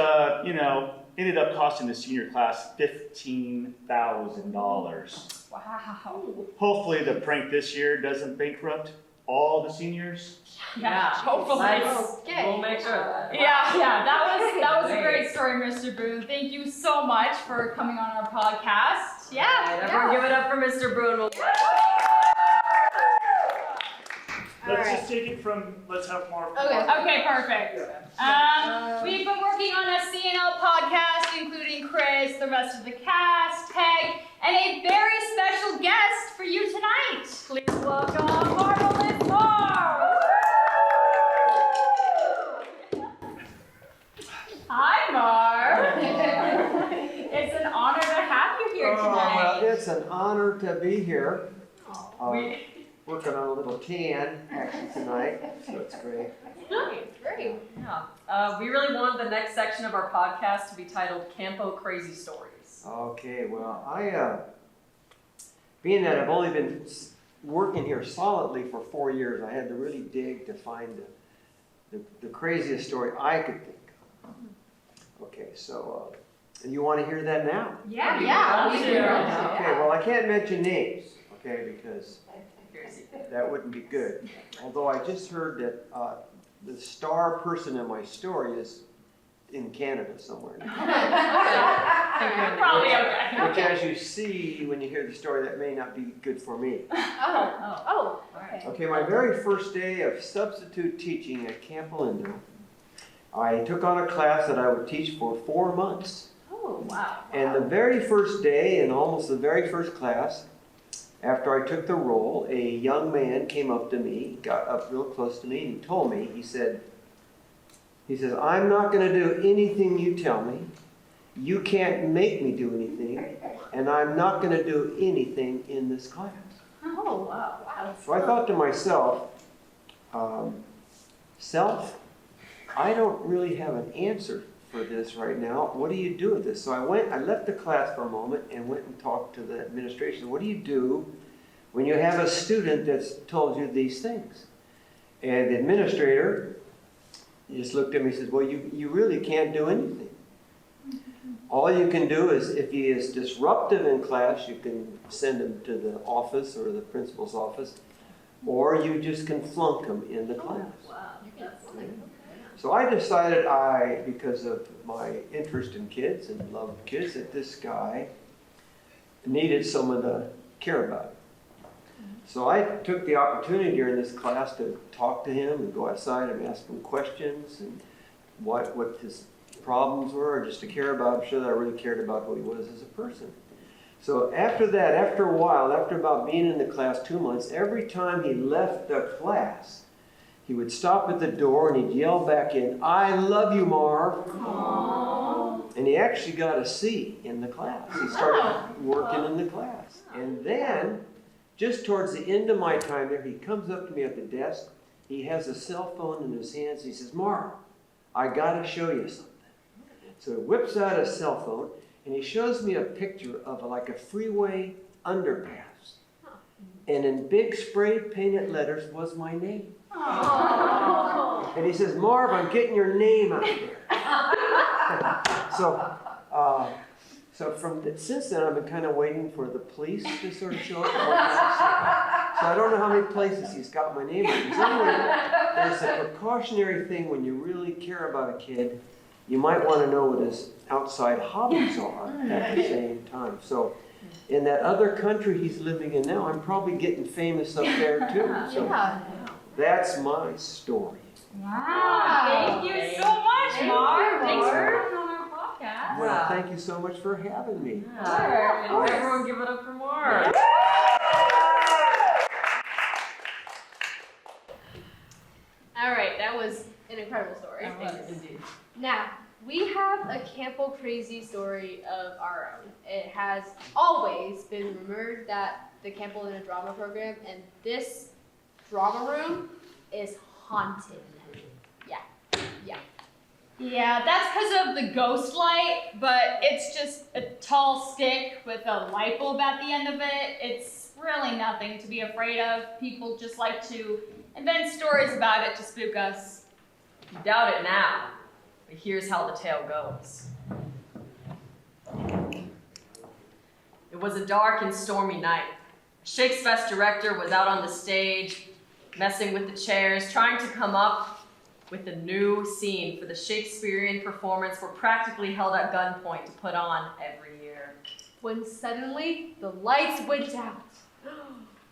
ended up costing the senior class $15,000. Wow. Hopefully the prank this year doesn't bankrupt all the seniors. Yeah, hopefully. We'll make sure of that. Yeah, that was a great story, Mr. Boone. Thank you so much for coming on our podcast. Yeah. All right, everyone give it up for Mr. Boone. Let's just take it from, let's have Marv. Okay, perfect. We've been working on a CNL podcast, including Chris, the rest of the cast, Peg, and a very special guest for you tonight. Please welcome Marvelous Marv! Hi, Marv. It's an honor to have you here tonight. Well, it's an honor to be here. Working on a little can actually tonight, so it's great. Great. Yeah. We really wanted the next section of our podcast to be titled Campo Crazy Stories. Okay, well, being that I've only been working here solidly for 4 years, I had to really dig to find the craziest story I could think of. Okay, so, and you want to hear that now? Yeah. Okay, well, I can't mention names, okay, because that wouldn't be good. Although I just heard that the star person in my story is in Canada somewhere. You're probably okay. Which, as you see when you hear the story, that may not be good for me. Oh, okay. Okay, my very first day of substitute teaching at Campo, I took on a class that I would teach for 4 months. Oh, wow. And the very first day, and almost the very first class, after I took the role, a young man came up to me, got up real close to me, and he told me, he says, I'm not going to do anything you tell me. You can't make me do anything, and I'm not going to do anything in this class. Oh, wow. So I thought to myself, self, I don't really have an answer for this right now. What do you do with this? So I left the class for a moment and went and talked to the administration. What do you do when you have a student that's told you these things? And the administrator just looked at me and said, well, you really can't do anything. All you can do is, if he is disruptive in class, you can send him to the office or the principal's office, or you just can flunk him in the class. So I decided because of my interest in kids and love of kids, that this guy needed someone to care about. So I took the opportunity during this class to talk to him and go outside and ask him questions and what his problems were, or just to care about him, sure that I really cared about who he was as a person. So after that, after a while, after about being in the class 2 months, every time he left the class, he would stop at the door and he'd yell back in, I love you, Marv. Aww. And he actually got a C in the class. He started working in the class. And then, just towards the end of my time there, he comes up to me at the desk. He has a cell phone in his hands. He says, Marv, I got to show you something. So he whips out a cell phone and he shows me a picture of like a freeway underpass. And in big spray painted letters was my name. Aww. And he says, Marv, I'm getting your name out there. So since then, I've been kind of waiting for the police to sort of show up. So I don't know how many places he's got my name on. Anyway, there's a precautionary thing when you really care about a kid. You might want to know what his outside hobbies are at the same time. So in that other country he's living in now, I'm probably getting famous up there too. So that's my story. Wow. Thank you so much, Marv. Thanks for coming on our podcast. Well, thank you so much for having me. And everyone give it up for Marv. All right, that was an incredible story. Indeed. Now, we have a Campo crazy story of our own. It has always been rumored that the Campo in a drama program, and this drama room is haunted. Yeah, that's because of the ghost light, but it's just a tall stick with a light bulb at the end of it. It's really nothing to be afraid of. People just like to invent stories about it to spook us. You doubt it now, but here's how the tale goes. It was a dark and stormy night. Shakes Fest director was out on the stage, messing with the chairs, trying to come up with a new scene for the Shakespearean performance we're practically held at gunpoint to put on every year. When suddenly the lights went out.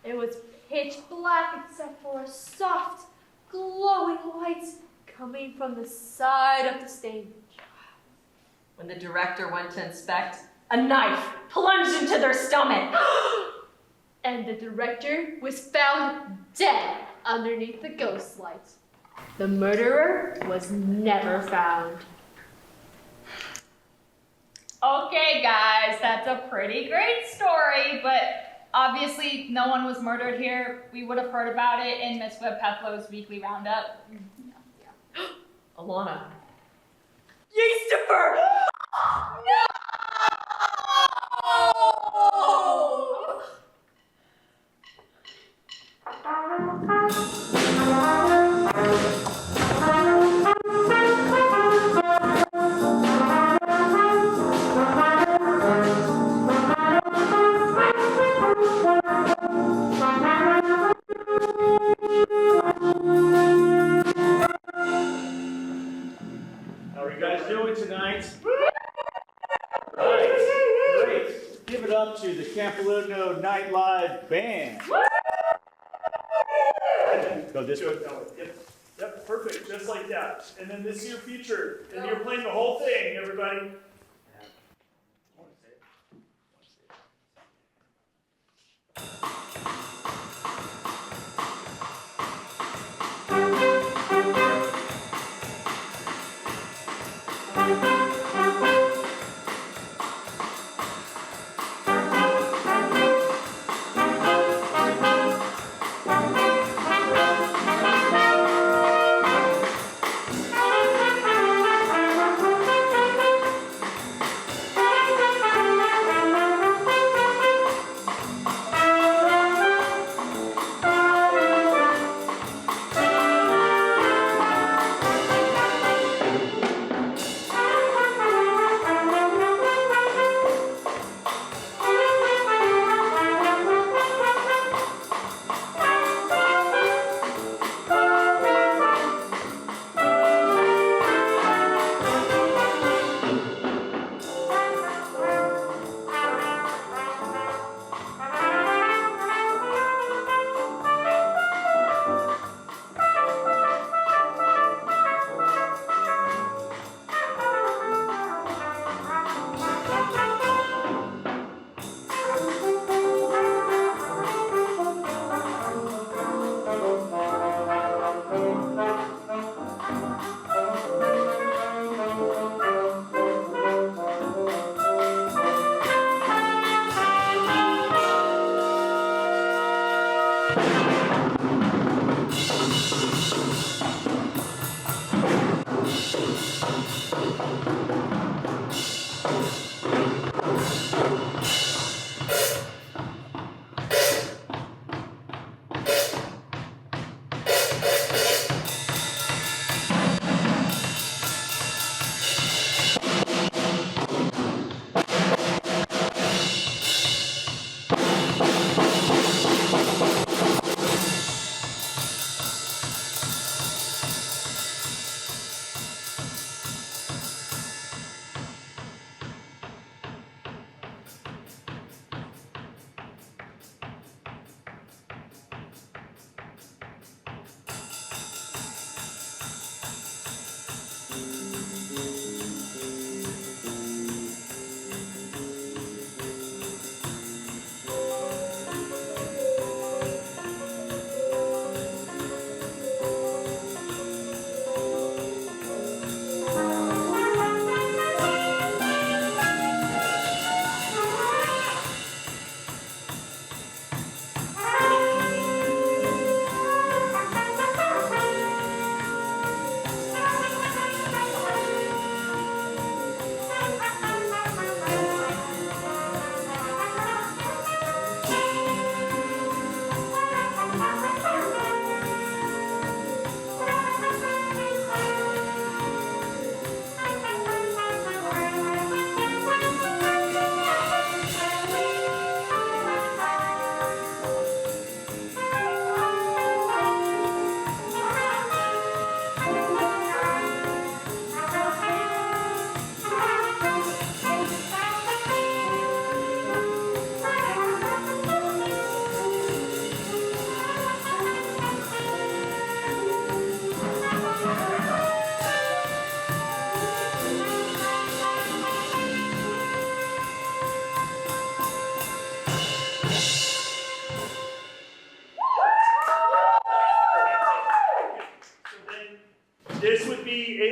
It was pitch black except for a soft, glowing light coming from the side of the stage. When the director went to inspect, a knife plunged into their stomach. And the director was found dead underneath the ghost light. The murderer was never found. Okay, guys, that's a pretty great story, but obviously no one was murdered here. We would have heard about it in Miss Webb Pethlow's weekly roundup. Alana. Yeastifer! No! How are you guys doing tonight? Right. up to the Campo Nightlife Band. Go this way. Yep, perfect, just like that. And then this is your feature, and you're playing the whole thing, everybody.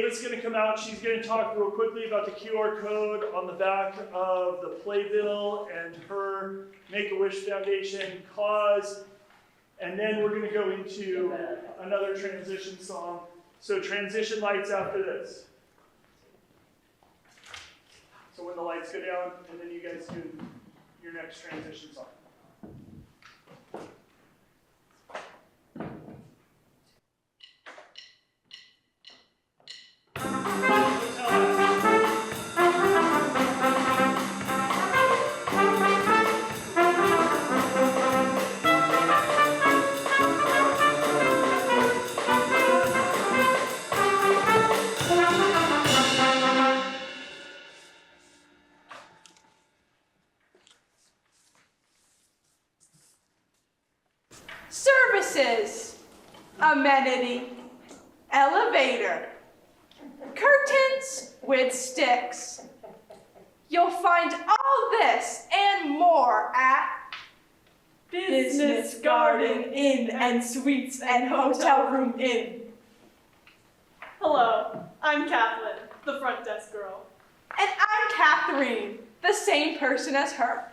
Ava's going to come out. She's going to talk real quickly about the QR code on the back of the playbill and her Make-A-Wish Foundation cause. And then we're going to go into another transition song. So transition lights after this. So when the lights go down, and then you guys do your next transition song. services, amenity, elevator, curtains with sticks. You'll find all this and more at Business Garden Inn and Suites and Hotel Room Inn. Hello, I'm Kathleen, the front desk girl. And I'm Catherine, the same person as her.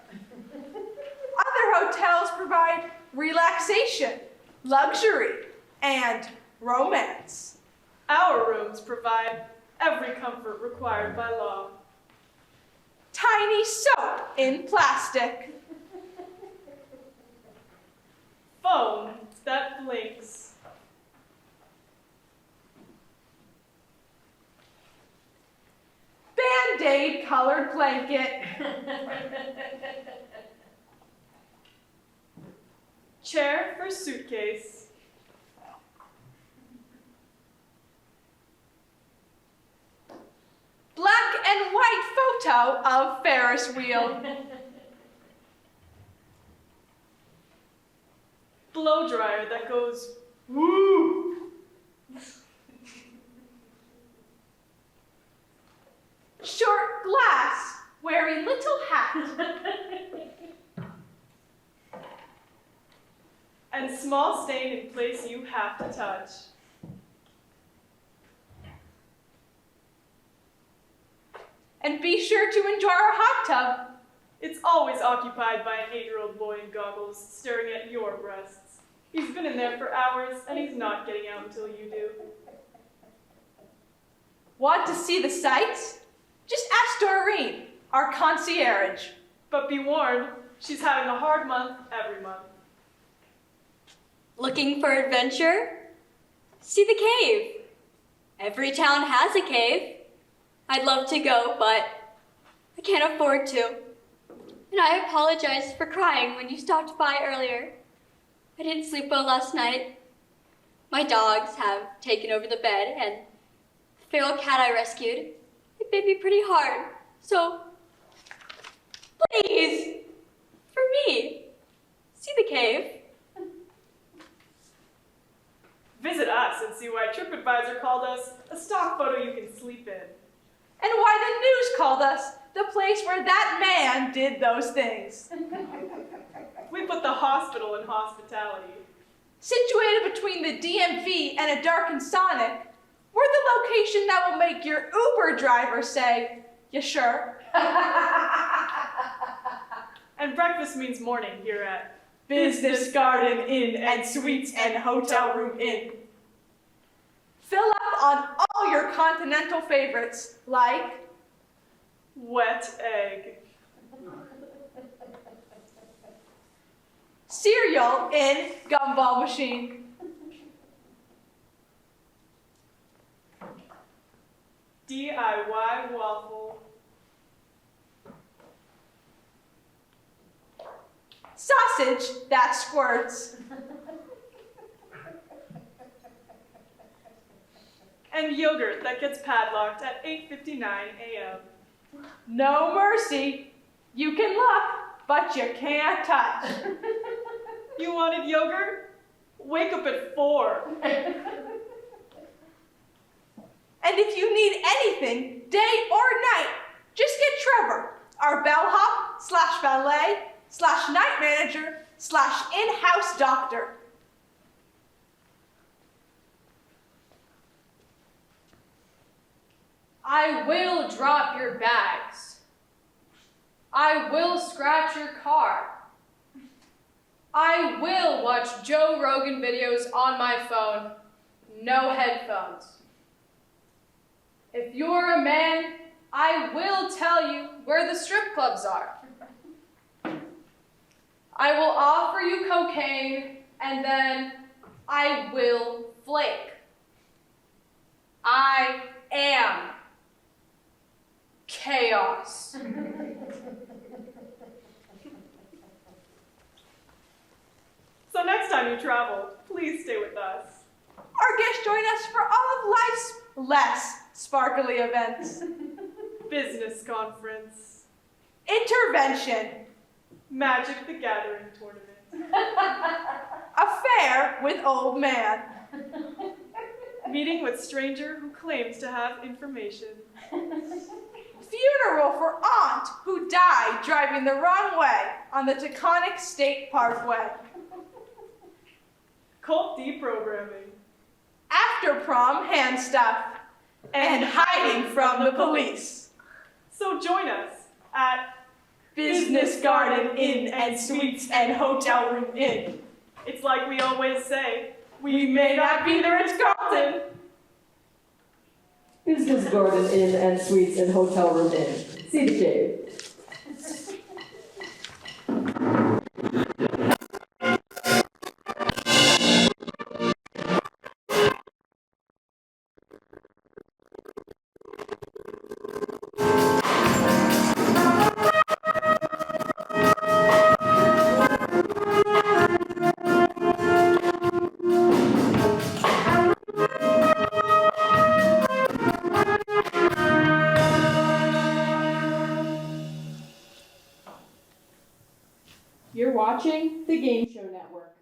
Other hotels provide relaxation, luxury, and romance. Our rooms provide every comfort required by law. Tiny soap in plastic. Phone that blinks. Band-Aid colored blanket. Chair for suitcase. Black and white photo of Ferris wheel. Blow dryer that goes woo. Short glass wearing little hat. And small stain in place you have to touch. And be sure to enjoy our hot tub. It's always occupied by an 8-year-old boy in goggles staring at your breasts. He's been in there for hours and he's not getting out until you do. Want to see the sights? Just ask Doreen, our concierge. But be warned, she's having a hard month every month. Looking for adventure? See the cave. Every town has a cave. I'd love to go, but I can't afford to. And I apologize for crying when you stopped by earlier. I didn't sleep well last night. My dogs have taken over the bed, and the feral cat I rescued, it bit me pretty hard. So, please, for me, see the cave. Visit us and see why TripAdvisor called us a stock photo you can sleep in. And why the news called us the place where that man did those things. We put the hospital in hospitality. Situated between the DMV and a darkened Sonic, we're the location that will make your Uber driver say, "You sure?" And breakfast means morning here at Business Garden Inn and Suites and Hotel Room Inn. Fill up on all your continental favorites, like wet egg, cereal in gumball machine, DIY waffle, sausage that squirts, and yogurt that gets padlocked at 8:59 a.m. No mercy. You can look, but you can't touch. You wanted yogurt? Wake up at 4. And if you need anything, day or night, just get Trevor, our bellhop / valet / night manager / in-house doctor. I will drop your bags. I will scratch your car. I will watch Joe Rogan videos on my phone. No headphones. If you're a man, I will tell you where the strip clubs are. I will offer you cocaine, and then I will flake. I am chaos. So next time you travel, please stay with us. Our guests join us for all of life's less sparkly events. Business conference, Intervention, Magic the Gathering tournament, Affair with old man. Meeting with stranger who claims to have information. Funeral for aunt who died driving the wrong way on the Taconic State Parkway. Cult deprogramming. After prom hand stuff. And hiding from the police. So join us at Business Garden Inn and Suites and Hotel Room Inn. It's like we always say, We may not be the Ritz-Carlton. Business Garden Inn and Suites and Hotel Room Inn. See the cave. You're watching the Game Show Network.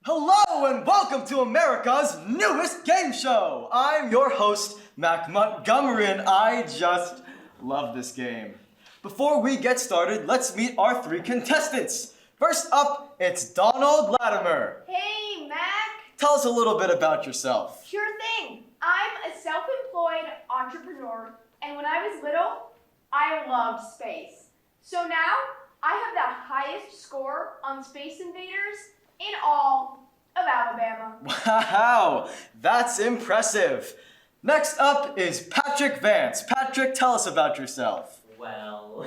Hello and welcome to America's newest game show. I'm your host, Mac Montgomery, and I just love this game. Before we get started, let's meet our three contestants. First up, it's Donald Latimer. Hey, Mac. Tell us a little bit about yourself. Sure thing. I'm a self-employed entrepreneur, and when I was little, I loved space. So now, I have the highest score on Space Invaders in all of Alabama. Wow, that's impressive. Next up is Patrick Vance. Patrick, tell us about yourself. Well,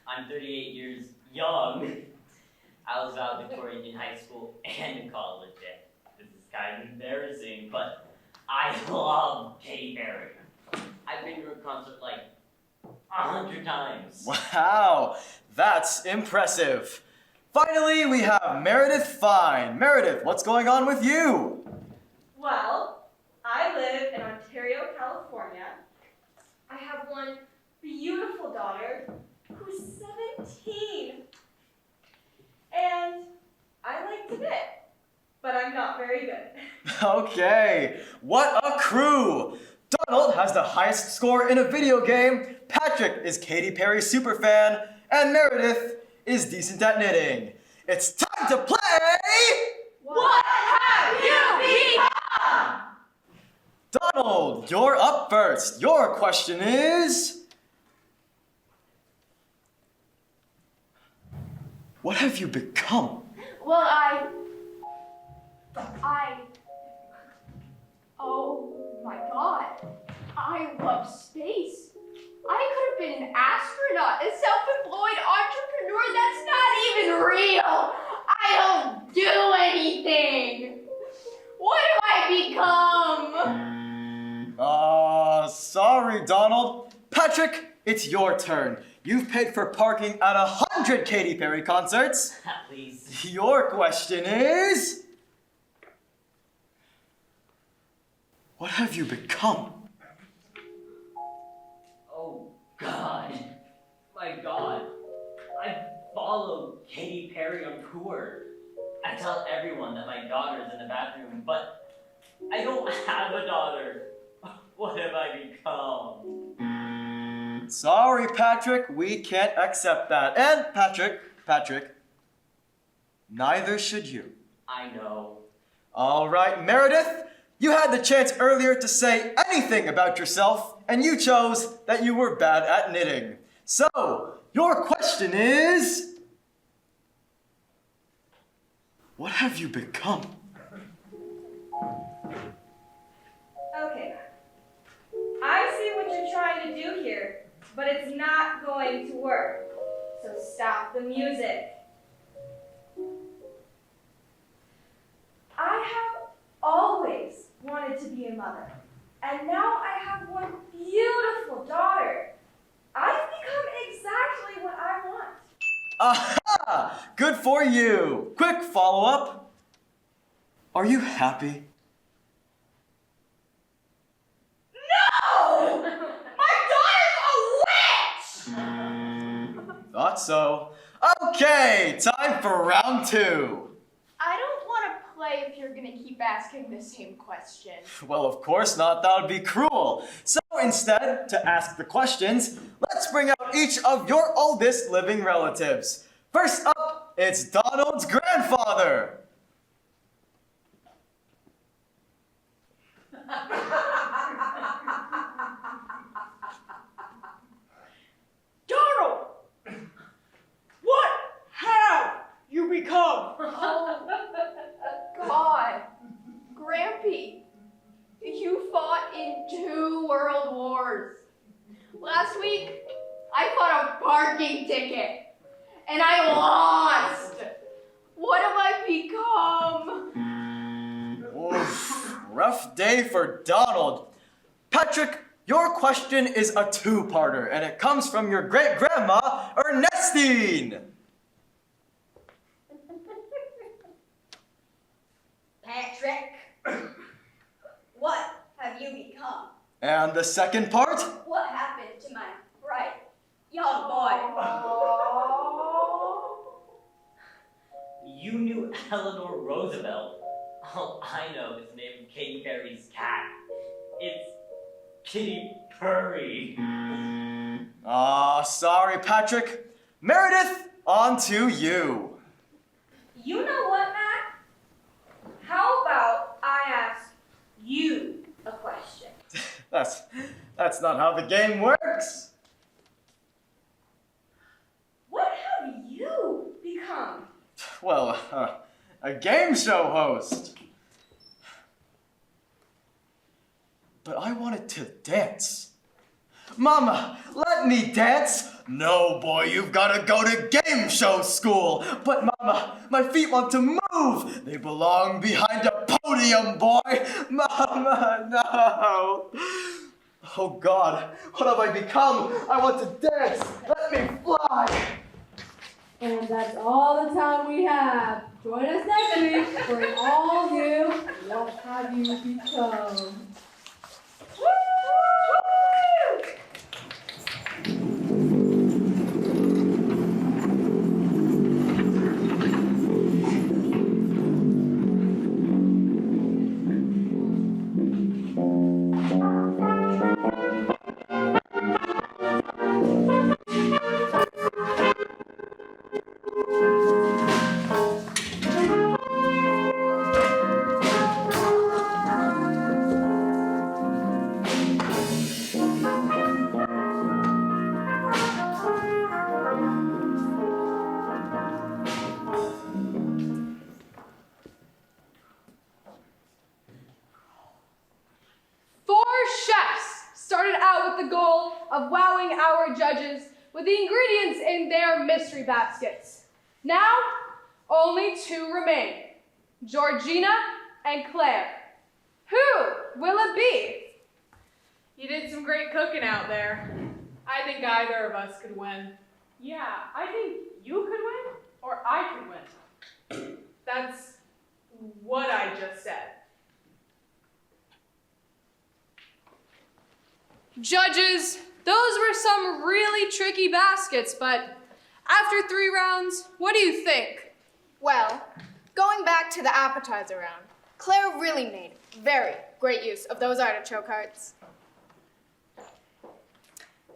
I'm 38 years young. I was valedictorian in high school and in college. This is kind of embarrassing, but I love Katy Perry. I've been to her concert like 100 times. Wow, that's impressive. Finally, we have Meredith Fine. Meredith, what's going on with you? Well, I live in Ontario, California. I have one beautiful daughter who's 17. And I like to knit, but I'm not very good. Okay, what a crew! Donald has the highest score in a video game, Patrick is Katy Perry's superfan, and Meredith is decent at knitting. It's time to play! What have you become? Donald, you're up first. Your question is... What have you become? Well, oh my God, I love space. I could have been an astronaut, a self-employed entrepreneur. That's not even real. I don't do anything. What do I become? Sorry, Donald. Patrick, it's your turn. You've paid for parking at 100 Katy Perry concerts. Please. Your question is... What have you become? Oh, God. My God. I follow Katy Perry on tour. I tell everyone that my daughter's in the bathroom, but I don't have a daughter. What have I become? Sorry, Patrick, we can't accept that. And Patrick, neither should you. I know. All right, Meredith, you had the chance earlier to say anything about yourself, and you chose that you were bad at knitting. So, your question is... What have you become? Okay. I see what you're trying to do here, but it's not going to work. So stop the music. I have always wanted to be a mother, and now I have one beautiful daughter. I've become exactly what I want. Aha! Good for you! Quick follow-up. Are you happy? No! My daughter's a witch! Thought so. Okay, time for round 2. I don't want to play if you're gonna keep asking the same question. Well, of course not. That would be cruel. So instead, to ask the questions, let's bring out each of your oldest living relatives. First up, it's Donald's grandfather. Donald! What have you become? Oh, God. Grampy, you fought in 2 world wars. Last week, I fought a parking ticket, and I lost. What have I become? Oof, rough day for Donald. Patrick, your question is a 2-parter, and it comes from your great-grandma, Ernestine. Patrick, what have you become? And the second part? What happened to my bright young boy? You knew Eleanor Roosevelt. All I know is the name of Katy Perry's cat. It's Kitty Purry. Sorry, Patrick. Meredith, on to you. You know what, Matt? How about I ask you a question? That's not how the game works. What have you become? Well, a game show host. But I wanted to dance. Mama, let me dance. No, boy, you've got to go to game show school. But Mama, my feet want to move. They belong behind a podium, boy. Mama, no. Oh God, what have I become? I want to dance. Let me fly. And that's all the time we have. Join us next week for an all new What Have You Become? Of wowing our judges with the ingredients in their mystery baskets. Now, only 2 remain, Georgina and Claire. Who will it be? You did some great cooking out there. I think either of us could win. Yeah, I think you could win, or I could win. That's what I just said. Judges, those were some really tricky baskets, but after 3 rounds, what do you think? Well, going back to the appetizer round, Claire really made very great use of those artichoke hearts.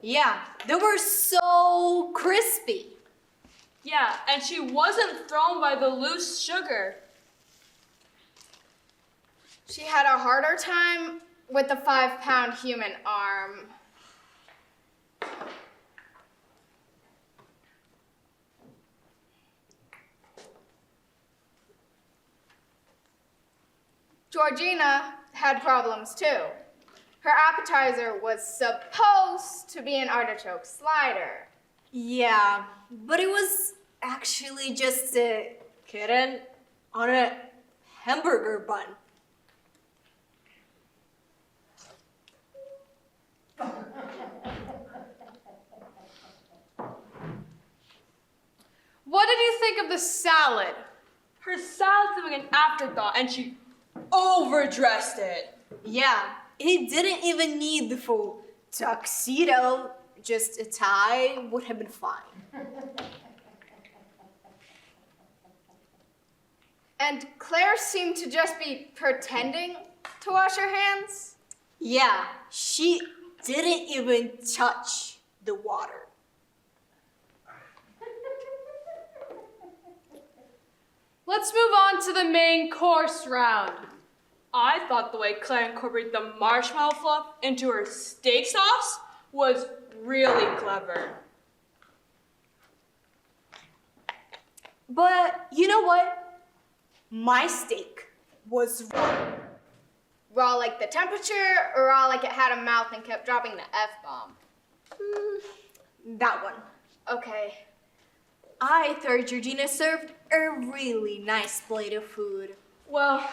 Yeah, they were so crispy. Yeah, and she wasn't thrown by the loose sugar. She had a harder time with the 5-pound human arm. Georgina had problems too. Her appetizer was supposed to be an artichoke slider. Yeah, but it was actually just a kitten on a hamburger bun. What did you think of the salad? Her salad's like an afterthought, and she overdressed it. Yeah, it didn't even need the full tuxedo. Just a tie would have been fine. And Claire seemed to just be pretending to wash her hands? Yeah, she didn't even touch the water. Let's move on to the main course round. I thought the way Claire incorporated the marshmallow fluff into her steak sauce was really clever. But you know what? My steak was raw. Raw like the temperature, or raw like it had a mouth and kept dropping the F-bomb? That one. Okay. I thought Georgina served a really nice plate of food. Well,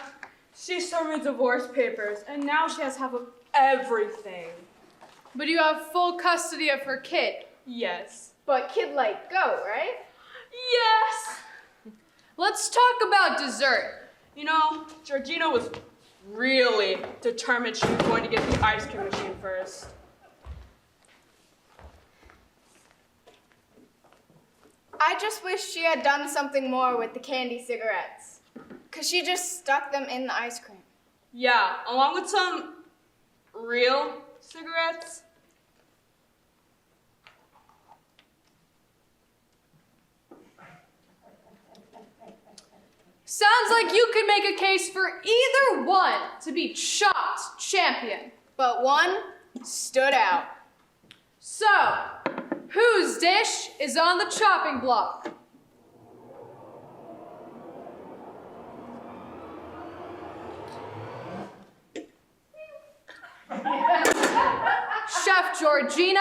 she served me divorce papers, and now she has half of everything. But you have full custody of her kid. Yes. But kid like go, right? Yes! Let's talk about dessert. You know, Georgina was really determined she was going to get the ice cream machine first. I just wish she had done something more with the candy cigarettes. 'Cause she just stuck them in the ice cream. Yeah, along with some real cigarettes. Sounds like you could make a case for either one to be chopped champion. But one stood out. So, whose dish is on the chopping block? Chef Georgina,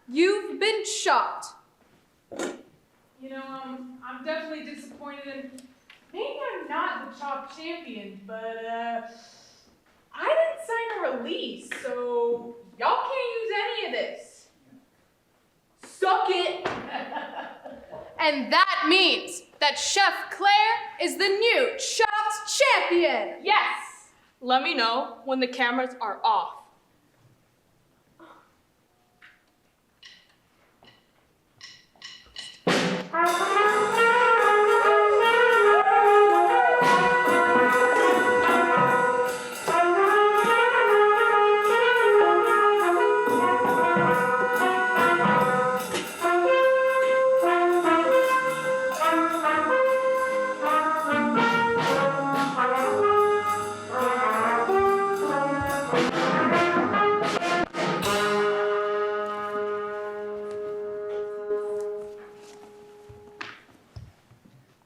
you've been chopped. You know, I'm definitely disappointed, and maybe I'm not the chop champion, but I didn't sign a release, so y'all can't use any of this. Suck it! And that means that Chef Claire is the new chopped champion. Yes! Let me know when the cameras are off.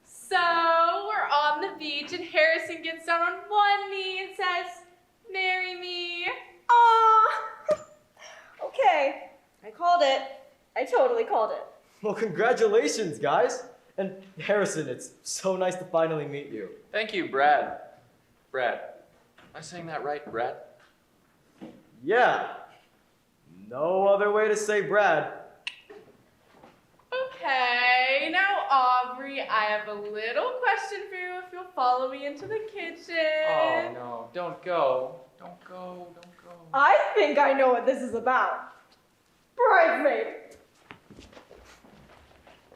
So, we're on the beach, and Harrison gets down on one knee and says, "Marry me." Aww. Okay, I called it. I totally called it. Well, congratulations, guys. And Harrison, it's so nice to finally meet you. Thank you, Brad. Brad. Am I saying that right, Brad? Yeah. No other way to say Brad. Okay, now Aubrey, I have a little question for you if you'll follow me into the kitchen. Oh, no. Don't go. Don't go. Don't go. I think I know what this is about. Bridesmaid.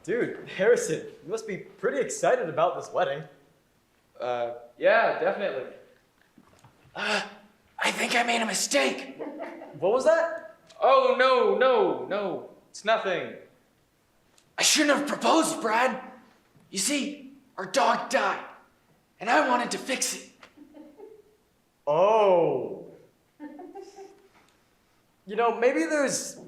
Dude, Harrison, you must be pretty excited about this wedding. Yeah, definitely. I think I made a mistake. What was that? Oh, no. It's nothing. I shouldn't have proposed, Brad. You see, our dog died, and I wanted to fix it. Oh. You know, maybe there's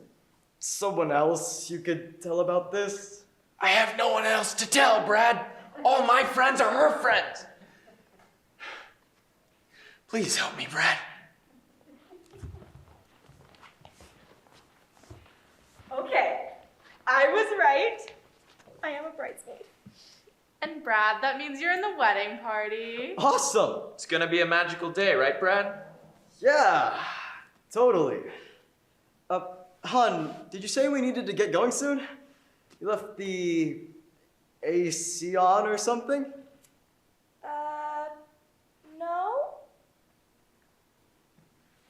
someone else you could tell about this. I have no one else to tell, Brad. All my friends are her friends. Please help me, Brad. Okay, I was right. I am a bridesmaid. And Brad, that means you're in the wedding party. Awesome. It's gonna be a magical day, right, Brad? Yeah, totally. Hun, did you say we needed to get going soon? You left the AC on or something? No?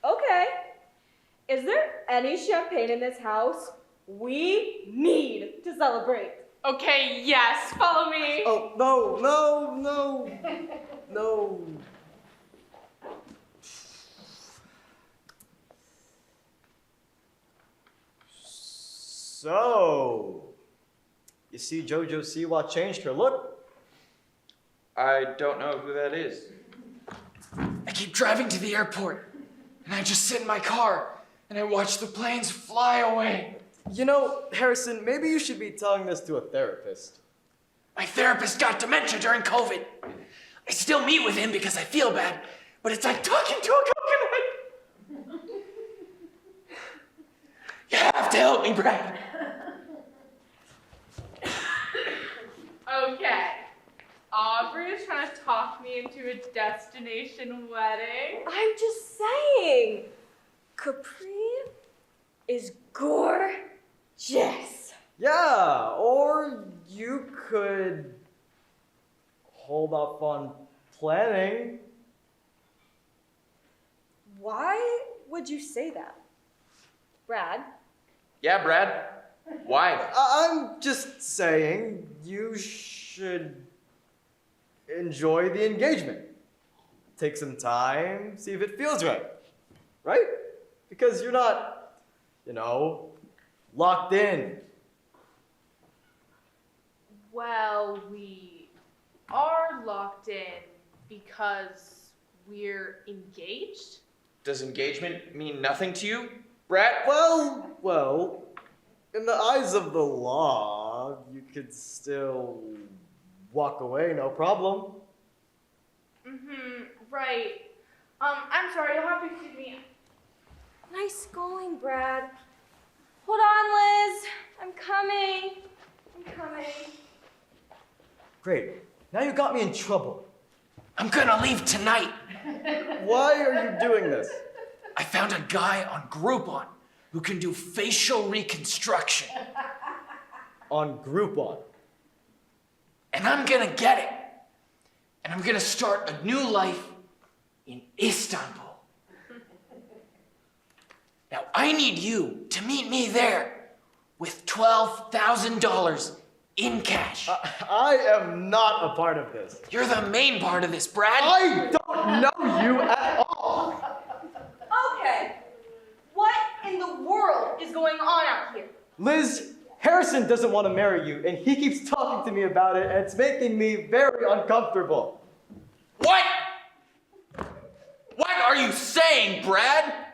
Okay. Is there any champagne in this house? We need to celebrate. Okay, yes, follow me. Oh, no. So, you see JoJo Siwa changed her look? I don't know who that is. I keep driving to the airport, and I just sit in my car, and I watch the planes fly away. You know, Harrison, maybe you should be telling this to a therapist. My therapist got dementia during COVID. I still meet with him because I feel bad, but it's like talking to a coconut. You have to help me, Brad. Okay. Aubrey is trying to talk me into a destination wedding. I'm just saying, Capri is gorgeous. Yeah, or you could hold off on planning. Why would you say that? Brad? Yeah, Brad. Why? I'm just saying you should enjoy the engagement. Take some time, see if it feels right. Right? Because you're not, locked in. Well, we are locked in because we're engaged? Does engagement mean nothing to you, Brad? Well, in the eyes of the law, you could still walk away, no problem. Right. I'm sorry, you'll have to excuse me. Nice going, Brad. Hold on, Liz. I'm coming. Great. Now you got me in trouble. I'm gonna leave tonight. Why are you doing this? I found a guy on Groupon who can do facial reconstruction. On Groupon? And I'm gonna get it. And I'm gonna start a new life in Istanbul. Now, I need you to meet me there with $12,000 in cash. I am not a part of this. You're the main part of this, Brad. I don't know you at all. Okay. What in the world is going on out here? Liz, Harrison doesn't want to marry you, and he keeps talking to me about it, and it's making me very uncomfortable. What? What are you saying, Brad?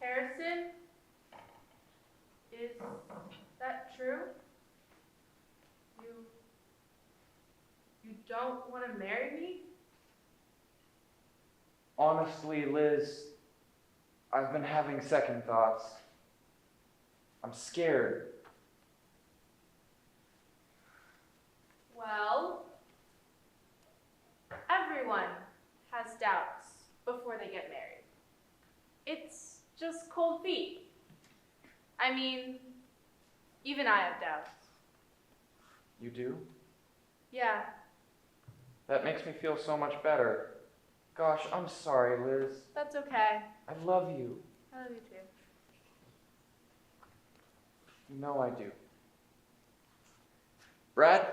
Harrison? Is that true? You don't want to marry me? Honestly, Liz, I've been having second thoughts. I'm scared. Well, everyone has doubts before they get married. It's just cold feet. I mean, even I have doubts. You do? Yeah. That makes me feel so much better. Gosh, I'm sorry, Liz. That's okay. I love you. I love you too. You know I do. Brad,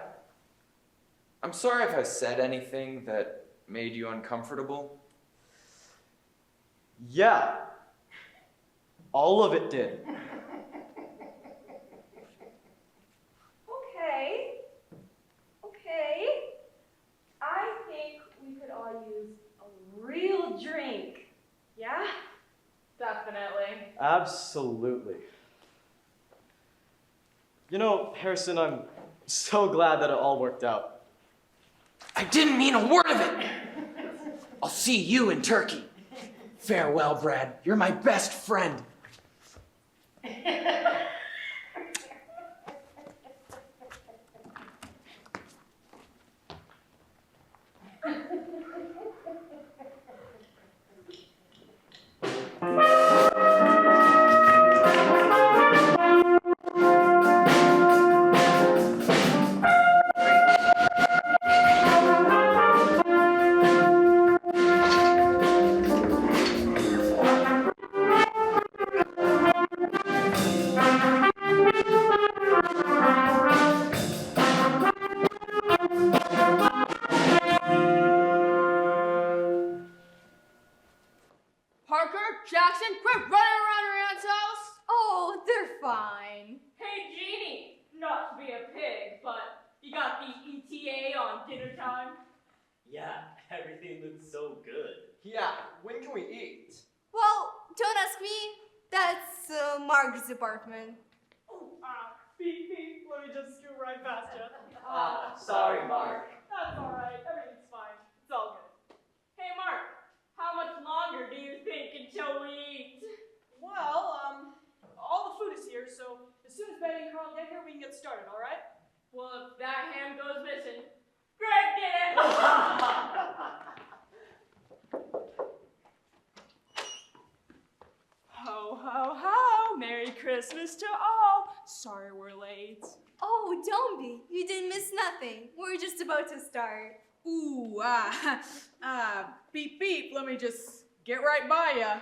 I'm sorry if I said anything that made you uncomfortable. Yeah. All of it did. Okay. I think we could all use a real drink. Yeah? Definitely. Absolutely. Harrison, I'm so glad that it all worked out. I didn't mean a word of it. I'll see you in Turkey. Farewell, Brad. You're my best friend. Jackson, quit running around your aunt's house. Oh, they're fine. Hey, Jeannie, not to be a pig, but you got the ETA on dinner time? Yeah, everything looks so good. Yeah, when can we eat? Well, don't ask me. That's Mark's department. Beep, beep. Let me just scoot right past you. Sorry, Mark. That's all right. Everything's fine. It's all good. Hey, Mark, how much longer do you think until we eat? Well, all the food is here, so as soon as Betty and Carl get here, we can get started, all right? Well, if that ham goes missing, Greg did it! Ho, ho, ho! Merry Christmas to all! Sorry we're late. Oh, don't be. You didn't miss nothing. We're just about to start. Ooh, beep beep. Let me just get right by ya.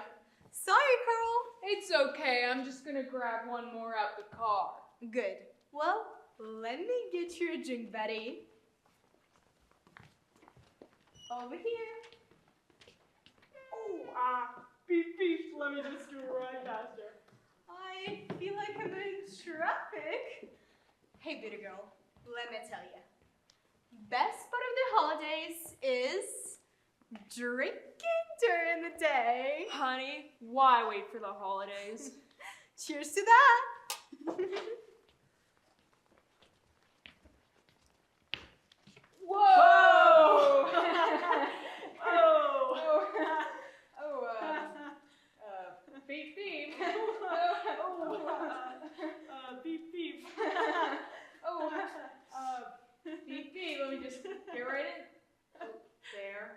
Sorry, Carl. It's okay. I'm just gonna grab one more out the car. Good. Well, let me get you a drink, Betty. Over here. Oh, beep, beep. Let me just scoot right past you. I feel like I'm in traffic. Hey, bitter girl, let me tell you. Best part of the holidays is drinking during the day. Honey, why wait for the holidays? Cheers to that. Whoa! Beep beep. Beep, beep. Beep beep. Let me just get right in. Oh, there.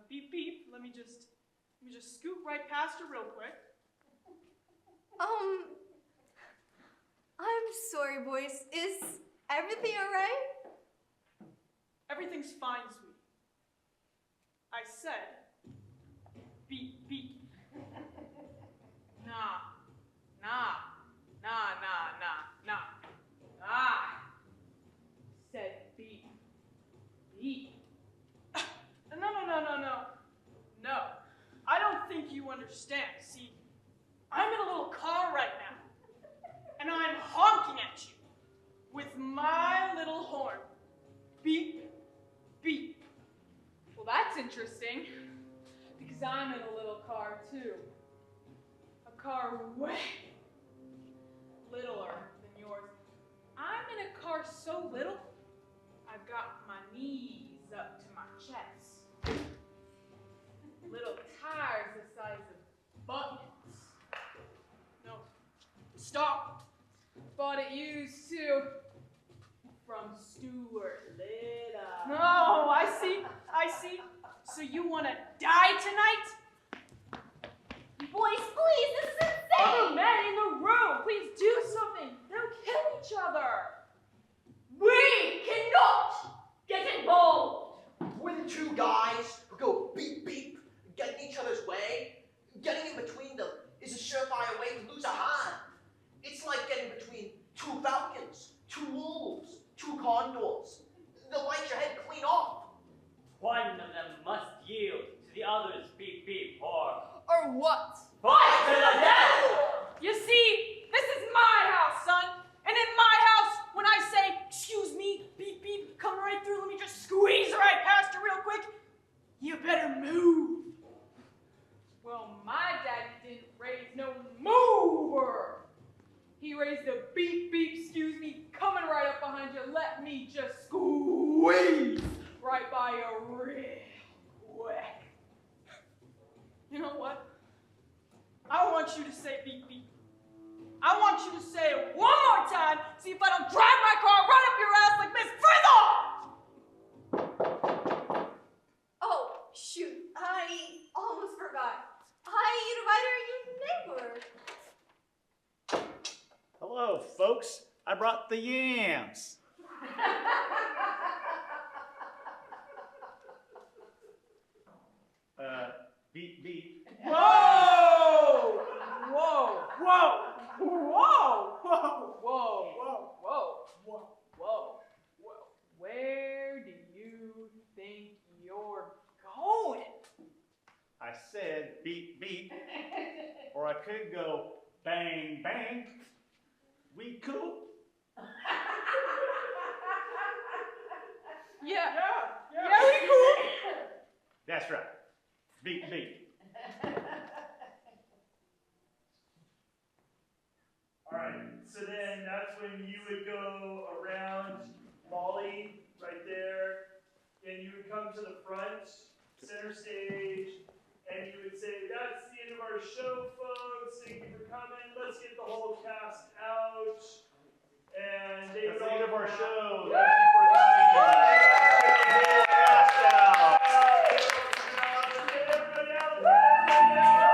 Beep, beep. Let me just scoot right past you real quick. I'm sorry, boys. Is everything alright? Everything's fine, sweetie. I said, beep, beep. Nah. Said beep. Beep. No. I don't think you understand. See, I'm in a little car right now, and I'm honking at you with my little horn. Beep, beep. Well, that's interesting. Because I'm in a little car too. A car way littler than yours. I'm in a car so little, I've got my knees up to my chest. Little tires the size of buttons. No, stop. Bought it used too. From Stuart Little. Oh, I see. So you want to die tonight? Boys, please, this is insane! Other men in the room, please do something. They'll kill each other. We cannot get involved. We're the two guys who go beep beep, getting each other's way. Getting in between them is a surefire way to lose a hand. It's like getting between two falcons, two wolves, two condors. They'll bite your head clean off. One of them must yield to the other's beep beep or what? fight to the death! You see, this is my house, son. And in my house, when I say, excuse me, beep beep, come right through, let me just squeeze right past you real quick, you better move. Well, my daddy didn't raise no mover. He raised a beep beep, excuse me, coming right up behind you. Let me just squeeze right by you real quick. You know what? I want you to say beep beep. I want you to say it one more time, see if I don't drive my car right up your ass like Miss Frizzle! Oh, shoot. I almost forgot. I invited your neighbor. Hello, folks. I brought the yams. Beep, beep. Whoa! Whoa! Whoa! Whoa! Whoa! Whoa! Where do you think you're going? I said said beep beep, or I could go bang bang. We cool? Yeah, we cool. That's right. Beep beep. Alright, so then that's when you would go around Molly right there, and you would come to the front, center stage, and you would say, that's the end of our show, folks. Thank you for coming. Let's get the whole cast out. And they That's would the end all of our go show. out. Thank you for coming. Cast out. Everybody out, everybody out.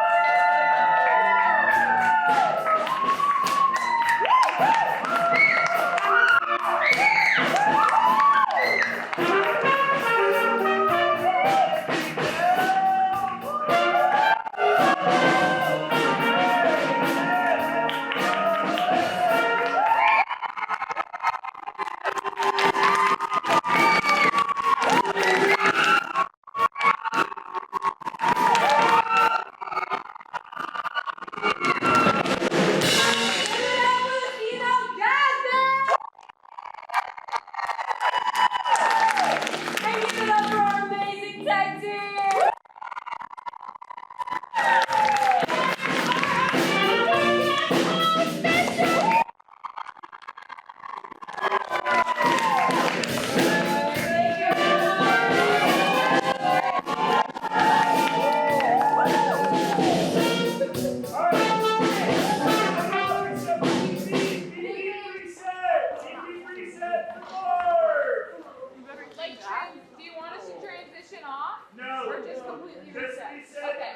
Do you want us to transition off? No. Or just completely Just reset? reset. Okay.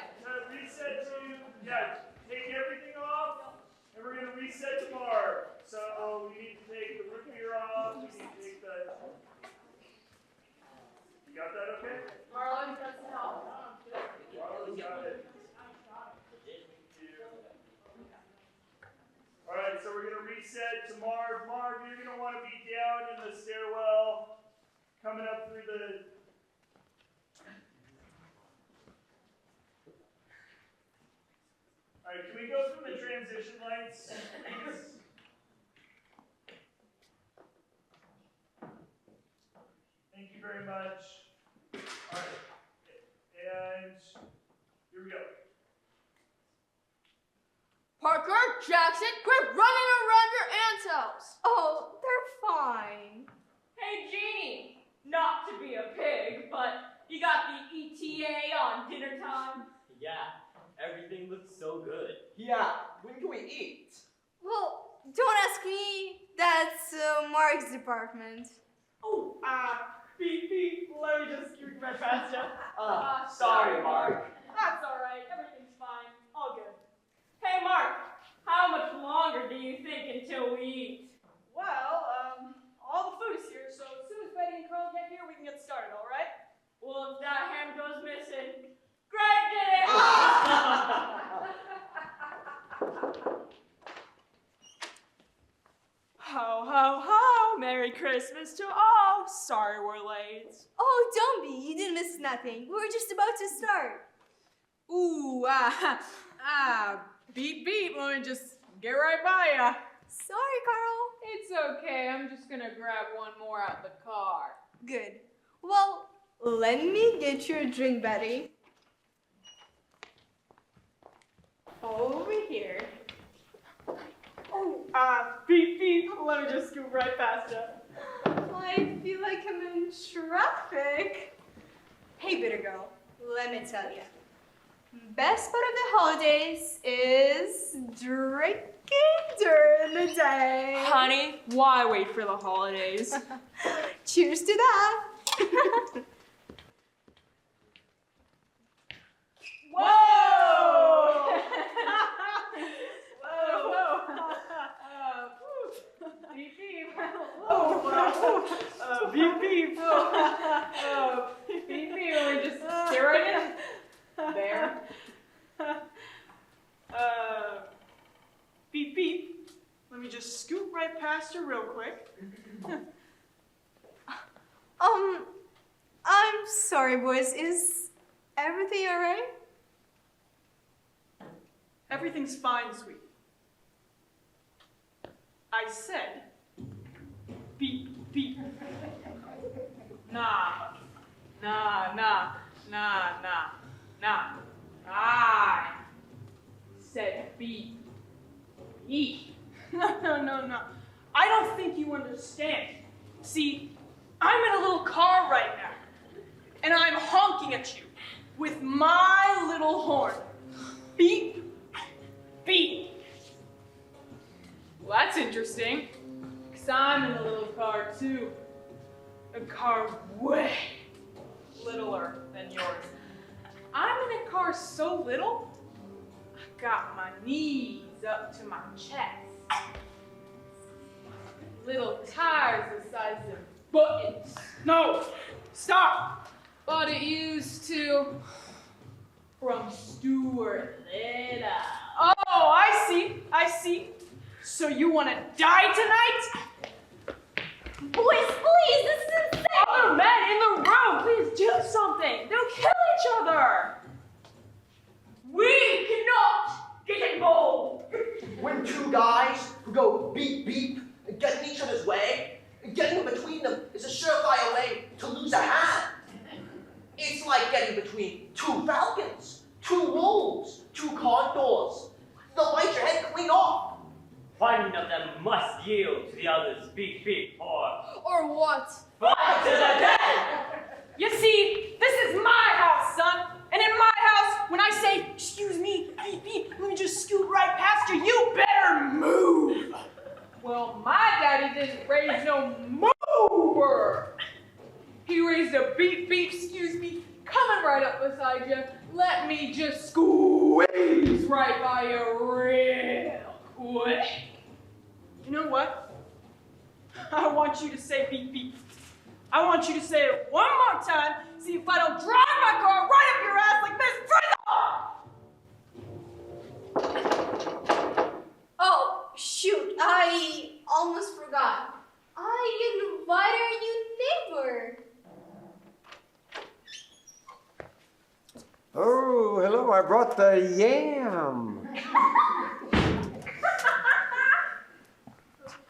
Reset to, take everything off, and we're going to reset to bar. So we need to take the root beer off. We need to take the. You got that okay? Marlon, press the help. Marlon got it. Alright, so we're going to reset to Marv. Marv, you're going to want to be down in the stairwell, coming up through the. Alright, can we go through the transition lights, please? Thank you very much. Alright, and here we go. Parker, Jackson, quit running around your aunt's house. Oh, they're fine. Hey, Jeannie, not to be a pig, but you got the ETA on dinner time? Yeah, everything looks so good. Yeah, when can we eat? Well, don't ask me. That's Mark's department. Oh, beep, beep, let me just scoot right past you. Sorry, Mark. That's alright, everything's fine, all good. Hey, Mark, how much longer do you think until we eat? Well, all the food is here, so as soon as Betty and Carl get here, we can get started, all right? Well, if that ham goes missing, Greg did it! Ho, ho, ho! Merry Christmas to all! Sorry we're late. Oh, don't be. You didn't miss nothing. We were just about to start. Ooh, beep, beep. Let me just get right by ya. Sorry, Carl. It's okay. I'm just gonna grab one more out the car. Good. Well, let me get you a drink, Betty. Over here. Oh, beep, beep, let me just scoot right past you. I feel like I'm in traffic. Hey, bitter girl, let me tell you. Best part of the holidays is drinking during the day. Honey, why wait for the holidays? Cheers to that. Whoa! Beep, beep. Beep, beep. Beep, beep. We just get right in. There. Beep, beep. Let me just scoot right past her real quick. I'm sorry, boys. Is everything alright? everything's fine, sweet. I said, beep, beep. Nah. I said beep, beep. No. I don't think you understand. See, I'm in a little car right now, and I'm honking at you with my little horn. Beep, beep. Well, that's interesting, because I'm in a little car too. A car way littler than yours. I'm in a car so little, I got my knees up to my chest. Little tires the size of buttons. No, stop. But it used to. From Stuart Little. Oh, I see. So you want to die tonight? Boys, please, this is insane! Other men in the room, please do something! They'll kill each other! We cannot get involved! When two guys who go beep beep and get in each other's way, and getting in between them is a surefire way to lose a hand. It's like getting between two falcons, two wolves, two condors. They'll bite your head clean off. One of them must yield to the other's beep beep Or what? fight to the death! You see, this is my house, son. And in my house, when I say, excuse me, beep beep, let me just scoot right past you, you better move. Well, my daddy didn't raise no mover. He raised a beep beep, excuse me, coming right up beside you. Let me just squeeze right by you real quick. You know what? I want you to say beep beep. I want you to say it one more time. See if I don't drive my car right up your ass like this. Oh, shoot, I almost forgot. I invited you neighbor. Oh, hello, I brought the yam.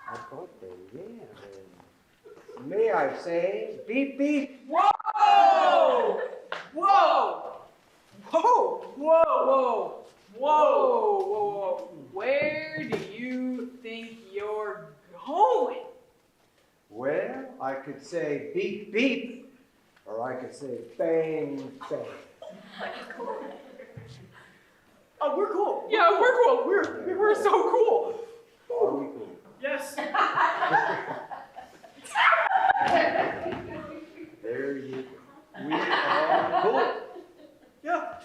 I brought the yam. And may I say, beep, beep. Whoa! Whoa! Whoa! Whoa! Whoa! Where do you think you're going? Well, I could say beep, beep, or I could say bang, bang. Oh, we're cool. Yeah, we're cool. We're so cool. Are we cool? Yes. There you go. We are cool. Yeah.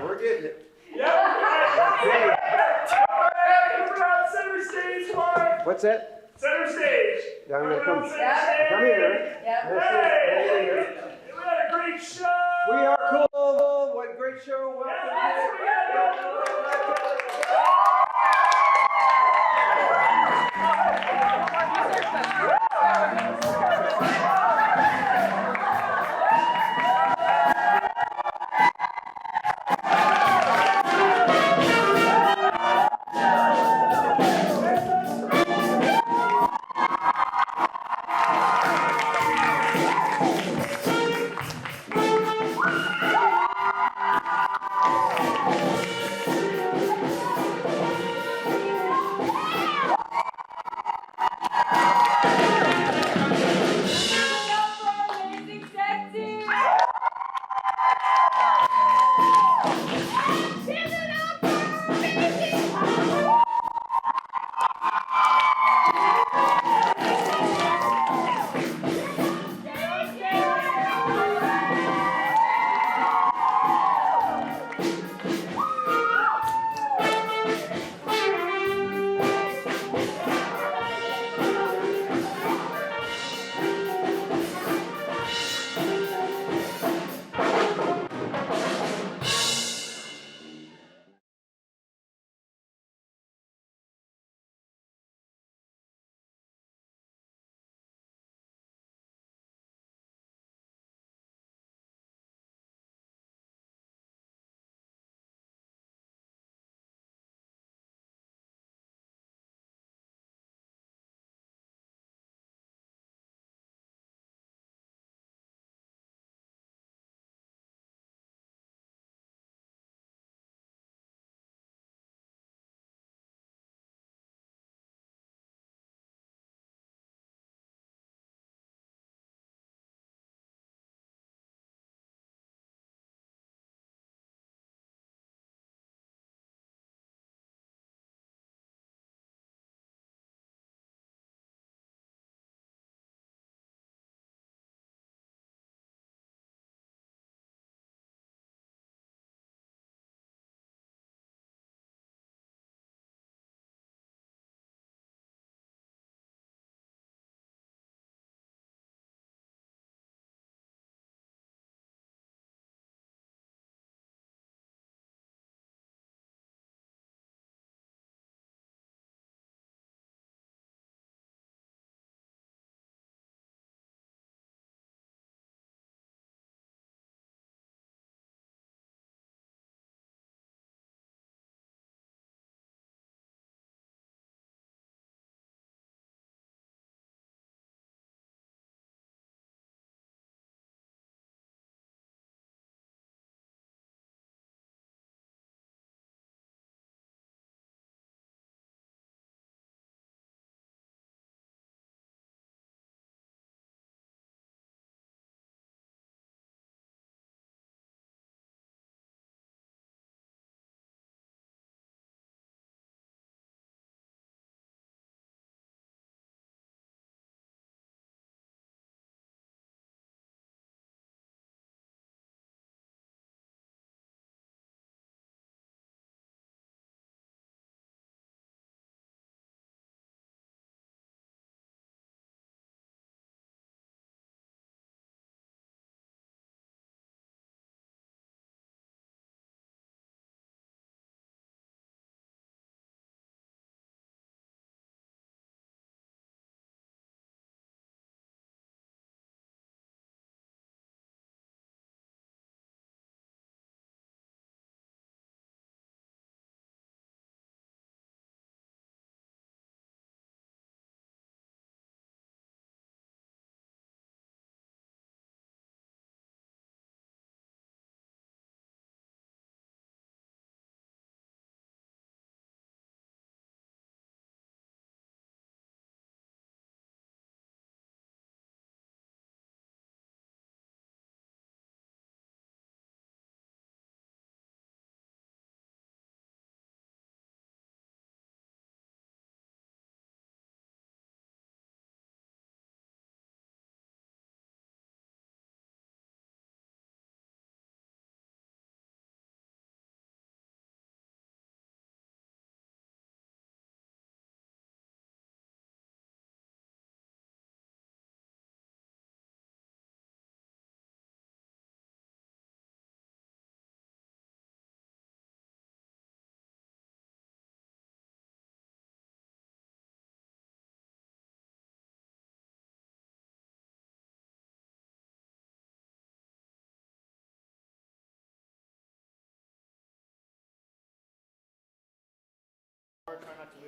We're getting it. Center stage one. What's that? Center stage. I'm gonna come. Center stage. Come here. Hey, we had a great show. We are cool. What great show. Welcome.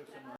live somewhere.